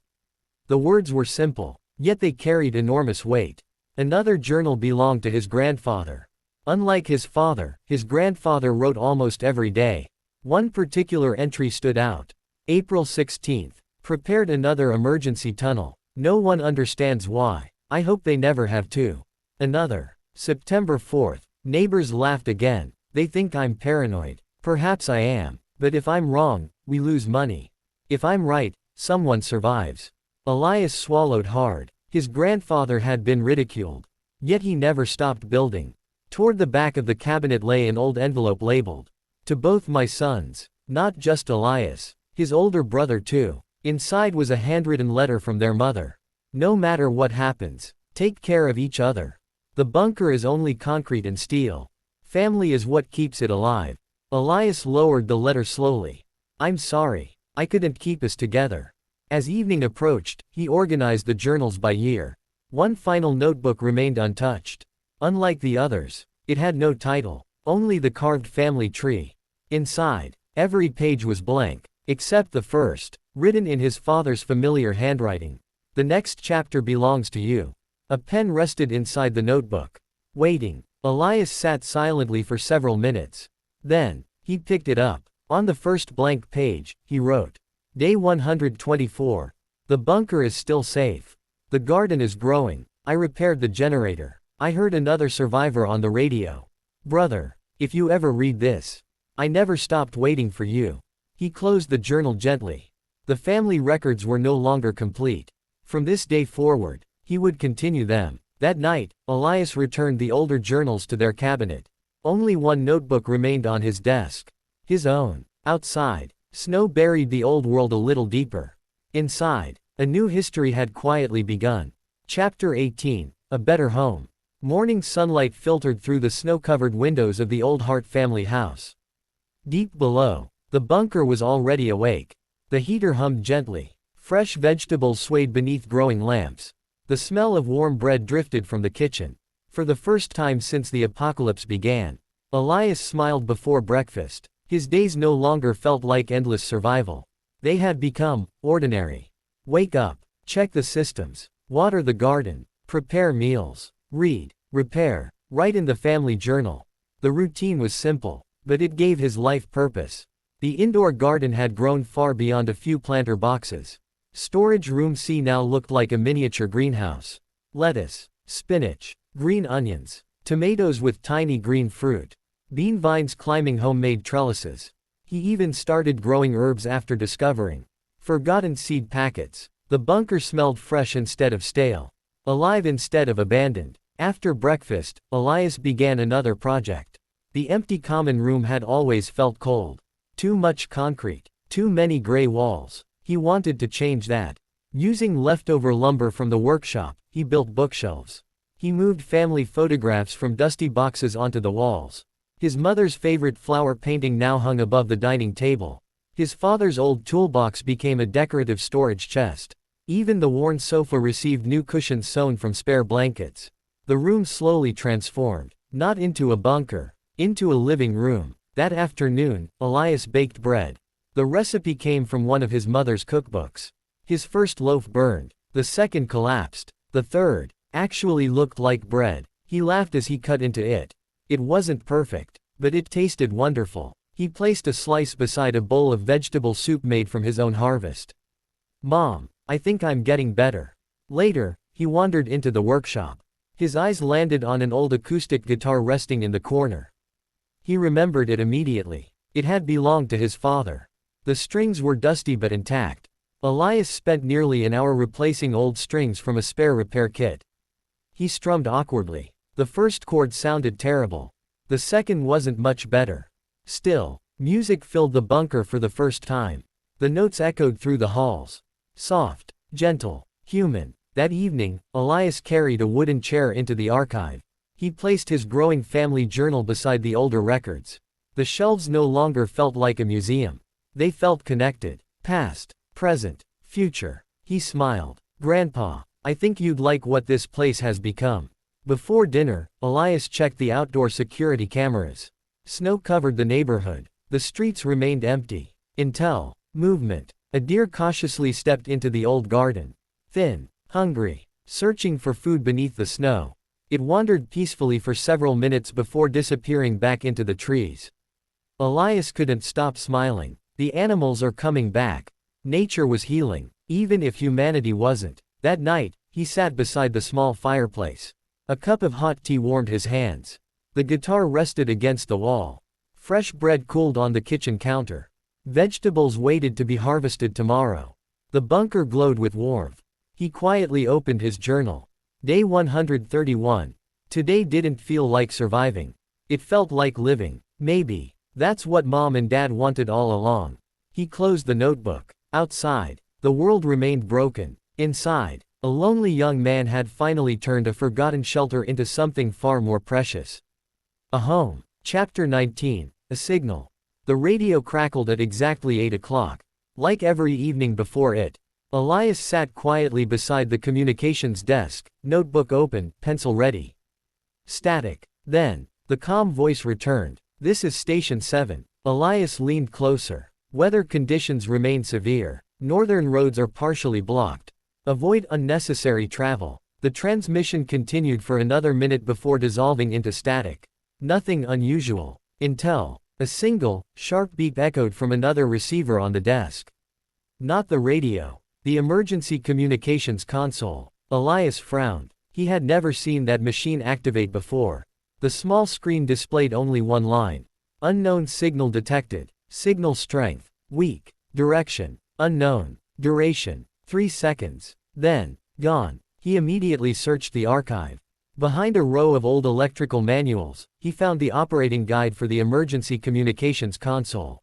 The words were simple, yet they carried enormous weight. Another journal belonged to his grandfather. Unlike his father, his grandfather wrote almost every day. One particular entry stood out. April 16th. Prepared another emergency tunnel. No one understands why. I hope they never have to. Another. September 4th. Neighbors laughed again. They think I'm paranoid. Perhaps I am. But if I'm wrong, we lose money. If I'm right, someone survives. Elias swallowed hard. His grandfather had been ridiculed. Yet he never stopped building. Toward the back of the cabinet lay an old envelope labeled, To both my sons. Not just Elias. His older brother too. Inside was a handwritten letter from their mother. No matter what happens, take care of each other. The bunker is only concrete and steel. Family is what keeps it alive. Elias lowered the letter slowly. I'm sorry. I couldn't keep us together. As evening approached, he organized the journals by year. One final notebook remained untouched. Unlike the others, it had no title, only the carved family tree. Inside, every page was blank, except the first, written in his father's familiar handwriting. The next chapter belongs to you. A pen rested inside the notebook. Waiting, Elias sat silently for several minutes. Then, he picked it up. On the first blank page, he wrote, Day 124. The bunker is still safe. The garden is growing. I repaired the generator. I heard another survivor on the radio. Brother, if you ever read this, I never stopped waiting for you. He closed the journal gently. The family records were no longer complete. From this day forward, he would continue them. That night, Elias returned the older journals to their cabinet. Only one notebook remained on his desk. His own. Outside, snow buried the old world a little deeper. Inside, a new history had quietly begun. Chapter 18, A Better Home. Morning sunlight filtered through the snow-covered windows of the old Hart family house. Deep below, the bunker was already awake. The heater hummed gently. Fresh vegetables swayed beneath growing lamps. The smell of warm bread drifted from the kitchen. For the first time since the apocalypse began, Elias smiled before breakfast. His days no longer felt like endless survival. They had become ordinary. Wake up, check the systems, water the garden, prepare meals, read, repair, write in the family journal. The routine was simple, but it gave his life purpose. The indoor garden had grown far beyond a few planter boxes. Storage room C now looked like a miniature greenhouse. Lettuce, spinach, green onions, tomatoes with tiny green fruit, bean vines climbing homemade trellises. He even started growing herbs after discovering forgotten seed packets. The bunker smelled fresh instead of stale, alive instead of abandoned. After breakfast, Elias began another project. The empty common room had always felt cold. Too much concrete, too many gray walls. He wanted to change that. Using leftover lumber from the workshop, he built bookshelves. He moved family photographs from dusty boxes onto the walls. His mother's favorite flower painting now hung above the dining table. His father's old toolbox became a decorative storage chest. Even the worn sofa received new cushions sewn from spare blankets. The room slowly transformed, not into a bunker, into a living room. That afternoon, Elias baked bread. The recipe came from one of his mother's cookbooks. His first loaf burned. The second collapsed. The third actually looked like bread. He laughed as he cut into it. It wasn't perfect, but it tasted wonderful. He placed a slice beside a bowl of vegetable soup made from his own harvest. Mom, I think I'm getting better. Later, he wandered into the workshop. His eyes landed on an old acoustic guitar resting in the corner. He remembered it immediately. It had belonged to his father. The strings were dusty but intact. Elias spent nearly an hour replacing old strings from a spare repair kit. He strummed awkwardly. The first chord sounded terrible. The second wasn't much better. Still, music filled the bunker for the first time. The notes echoed through the halls. Soft, gentle, human. That evening, Elias carried a wooden chair into the archive. He placed his growing family journal beside the older records. The shelves no longer felt like a museum. They felt connected. Past, present, future. He smiled. Grandpa, I think you'd like what this place has become. Before dinner, Elias checked the outdoor security cameras. Snow covered the neighborhood. The streets remained empty. Intel, movement. A deer cautiously stepped into the old garden. Thin, hungry, searching for food beneath the snow. It wandered peacefully for several minutes before disappearing back into the trees. Elias couldn't stop smiling. The animals are coming back. Nature was healing, even if humanity wasn't. That night, he sat beside the small fireplace. A cup of hot tea warmed his hands. The guitar rested against the wall. Fresh bread cooled on the kitchen counter. Vegetables waited to be harvested tomorrow. The bunker glowed with warmth. He quietly opened his journal. Day 131. Today didn't feel like surviving. It felt like living. Maybe That's what Mom and Dad wanted all along. He closed the notebook. Outside, the world remained broken. Inside, a lonely young man had finally turned a forgotten shelter into something far more precious. A home. Chapter 19. A signal. The radio crackled at exactly 8 o'clock. Like every evening before it, Elias sat quietly beside the communications desk, notebook open, pencil ready. Static. Then, the calm voice returned. This is Station 7. Elias leaned closer. Weather conditions remain severe. Northern roads are partially blocked. Avoid unnecessary travel. The transmission continued for another minute before dissolving into static. Nothing unusual. Until a single, sharp beep echoed from another receiver on the desk. Not the radio. The emergency communications console. Elias frowned. He had never seen that machine activate before. The small screen displayed only one line. Unknown signal detected. Signal strength. Weak. Direction. Unknown. Duration. 3 seconds. Then, gone. He immediately searched the archive. Behind a row of old electrical manuals, he found the operating guide for the emergency communications console.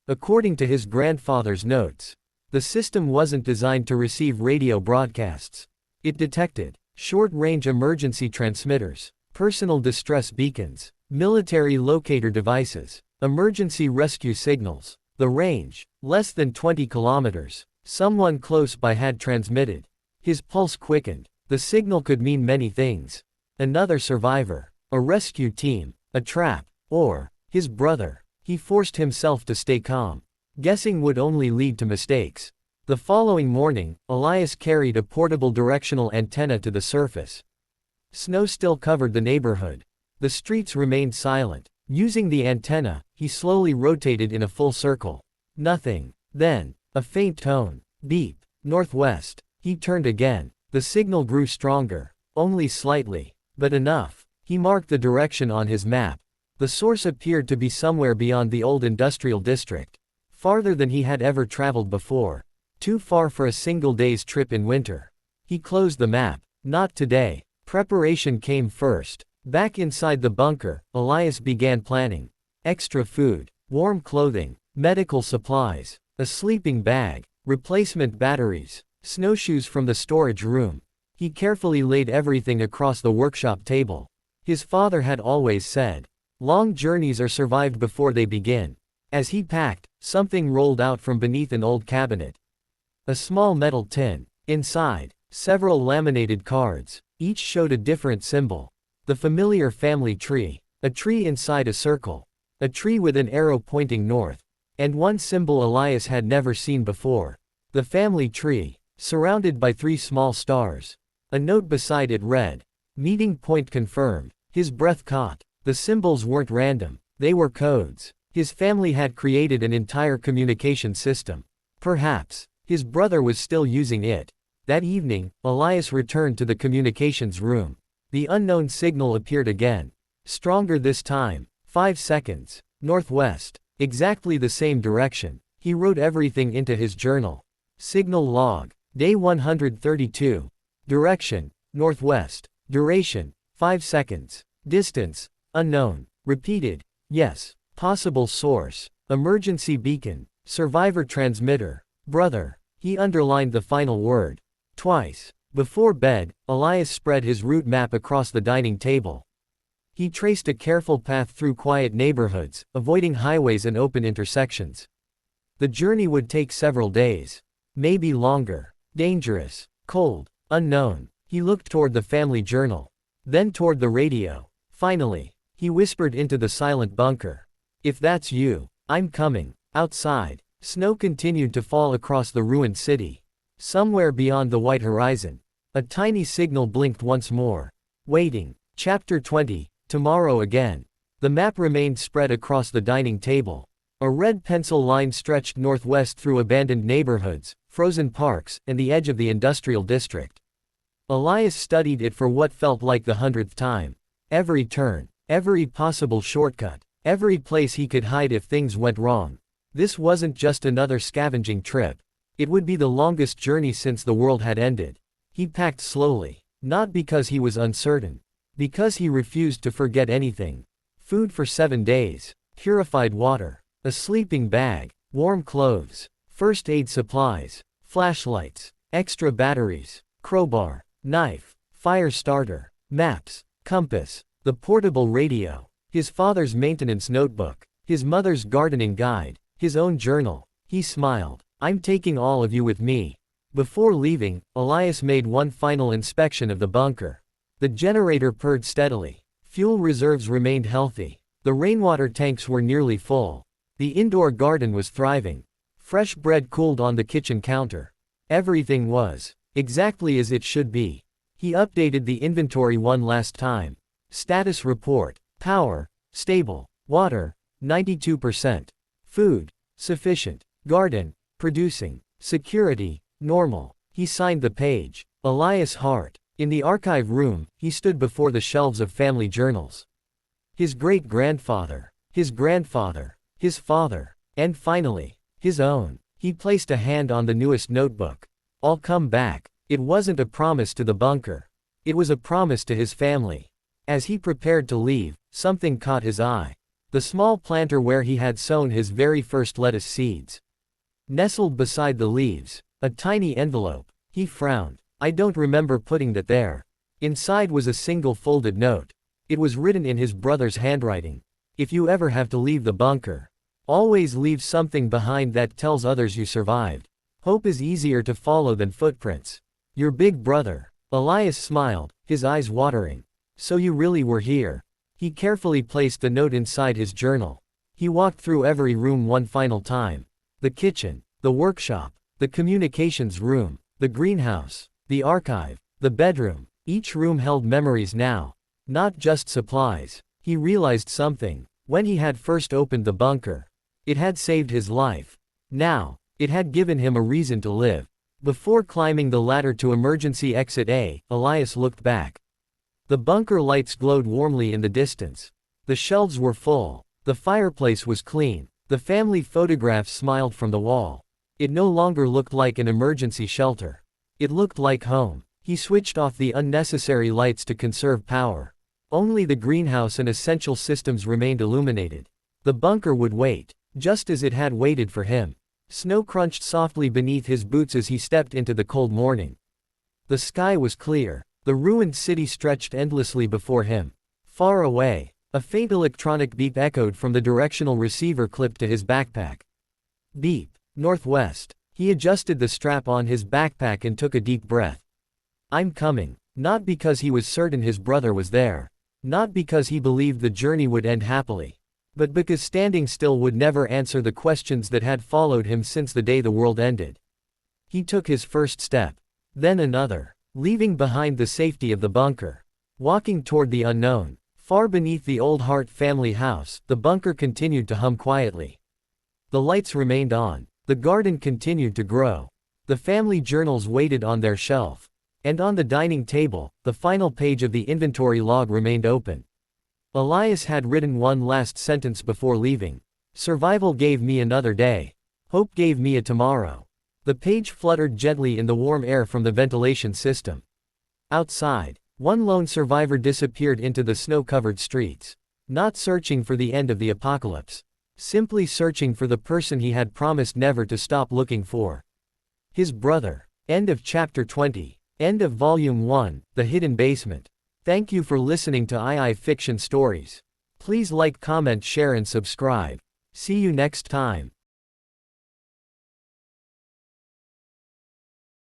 According to his grandfather's notes, the system wasn't designed to receive radio broadcasts. It detected short-range emergency transmitters, personal distress beacons, military locator devices, emergency rescue signals. The range, less than 20 kilometers. Someone close by had transmitted. His pulse quickened. The signal could mean many things. Another survivor, a rescue team, a trap, or his brother. He forced himself to stay calm. Guessing would only lead to mistakes. The following morning, Elias carried a portable directional antenna to the surface. Snow still covered the neighborhood. The streets remained silent. Using the antenna, he slowly rotated in a full circle. Nothing. Then, a faint tone. Beep. Northwest. He turned again. The signal grew stronger. Only slightly. But enough. He marked the direction on his map. The source appeared to be somewhere beyond the old industrial district. Farther than he had ever traveled before. Too far for a single day's trip in winter. He closed the map. Not today. Preparation came first. Back inside the bunker, Elias began planning. Extra food, warm clothing, medical supplies, a sleeping bag, replacement batteries, snowshoes from the storage room. He carefully laid everything across the workshop table. His father had always said, long journeys are survived before they begin. As he packed, something rolled out from beneath an old cabinet. A small metal tin. Inside, several laminated cards. Each showed a different symbol. The familiar family tree. A tree inside a circle. A tree with an arrow pointing north. And one symbol Elias had never seen before. The family tree, surrounded by 3 small stars. A note beside it read, meeting point confirmed. His breath caught. The symbols weren't random. They were codes. His family had created an entire communication system. Perhaps, his brother was still using it. That evening, Elias returned to the communications room. The unknown signal appeared again. Stronger this time. 5 seconds. Northwest. Exactly the same direction. He wrote everything into his journal. Signal log. Day 132. Direction. Northwest. Duration. 5 seconds. Distance. Unknown. Repeated. Yes. Possible source. Emergency beacon. Survivor transmitter. Brother. He underlined the final word. Twice. Before bed, Elias spread his route map across the dining table. He traced a careful path through quiet neighborhoods, avoiding highways and open intersections. The journey would take several days. Maybe longer. Dangerous. Cold. Unknown. He looked toward the family journal. Then toward the radio. Finally, he whispered into the silent bunker. If that's you, I'm coming. Outside, snow continued to fall across the ruined city. Somewhere beyond the white horizon, a tiny signal blinked once more. Waiting. Chapter 20. Tomorrow again. The map remained spread across the dining table. A red pencil line stretched northwest through abandoned neighborhoods, frozen parks, and the edge of the industrial district. Elias studied it for what felt like the 100th time. Every turn, every possible shortcut, every place he could hide if things went wrong. This wasn't just another scavenging trip. It would be the longest journey since the world had ended. He packed slowly, not because he was uncertain, because he refused to forget anything. Food for 7 days. purified water, a sleeping bag, warm clothes, first aid supplies, flashlights, extra batteries, crowbar, knife, fire starter, maps, compass, the portable radio, his father's maintenance notebook, his mother's gardening guide, his own journal. He smiled. I'm taking all of you with me. Before leaving, Elias made one final inspection of the bunker. The generator purred steadily. Fuel reserves remained healthy. The rainwater tanks were nearly full. The indoor garden was thriving. Fresh bread cooled on the kitchen counter. Everything was exactly as it should be. He updated the inventory one last time. Status report. Power, stable. Water, 92%. Food, sufficient. Garden, producing. Security, normal. He signed the page. Elias Hart. In the archive room, he stood before the shelves of family journals. His great-grandfather, his grandfather, his father, and finally, his own. He placed a hand on the newest notebook. I'll come back. It wasn't a promise to the bunker. It was a promise to his family. As he prepared to leave, something caught his eye. The small planter where he had sown his very first lettuce seeds. Nestled beside the leaves, a tiny envelope. He frowned. I don't remember putting that there. Inside was a single folded note. It was written in his brother's handwriting. If you ever have to leave the bunker, always leave something behind that tells others you survived. Hope is easier to follow than footprints. Your big brother. Elias smiled, his eyes watering. So you really were here. He carefully placed the note inside his journal. He walked through every room one final time. The kitchen, the workshop, the communications room, the greenhouse, the archive, the bedroom. Each room held memories now. Not just supplies. He realized something. When he had first opened the bunker, it had saved his life. Now, it had given him a reason to live. Before climbing the ladder to emergency exit A, Elias looked back. The bunker lights glowed warmly in the distance. The shelves were full. The fireplace was clean. The family photographs smiled from the wall. It no longer looked like an emergency shelter. It looked like home. He switched off the unnecessary lights to conserve power. Only the greenhouse and essential systems remained illuminated. The bunker would wait, just as it had waited for him. Snow crunched softly beneath his boots as he stepped into the cold morning. The sky was clear. The ruined city stretched endlessly before him. Far away, a faint electronic beep echoed from the directional receiver clipped to his backpack. Beep. Northwest. He adjusted the strap on his backpack and took a deep breath. I'm coming. Not because he was certain his brother was there. Not because he believed the journey would end happily. But because standing still would never answer the questions that had followed him since the day the world ended. He took his first step. Then another. Leaving behind the safety of the bunker. Walking toward the unknown. Far beneath the old Hart family house, the bunker continued to hum quietly. The lights remained on. The garden continued to grow. The family journals waited on their shelf. And on the dining table, the final page of the inventory log remained open. Elias had written one last sentence before leaving. Survival gave me another day. Hope gave me a tomorrow. The page fluttered gently in the warm air from the ventilation system. Outside, one lone survivor disappeared into the snow-covered streets. Not searching for the end of the apocalypse. Simply searching for the person he had promised never to stop looking for. His brother. End of Chapter 20. End of Volume 1, The Hidden Basement. Thank you for listening to II Fiction Stories. Please like, comment, share and subscribe. See you next time.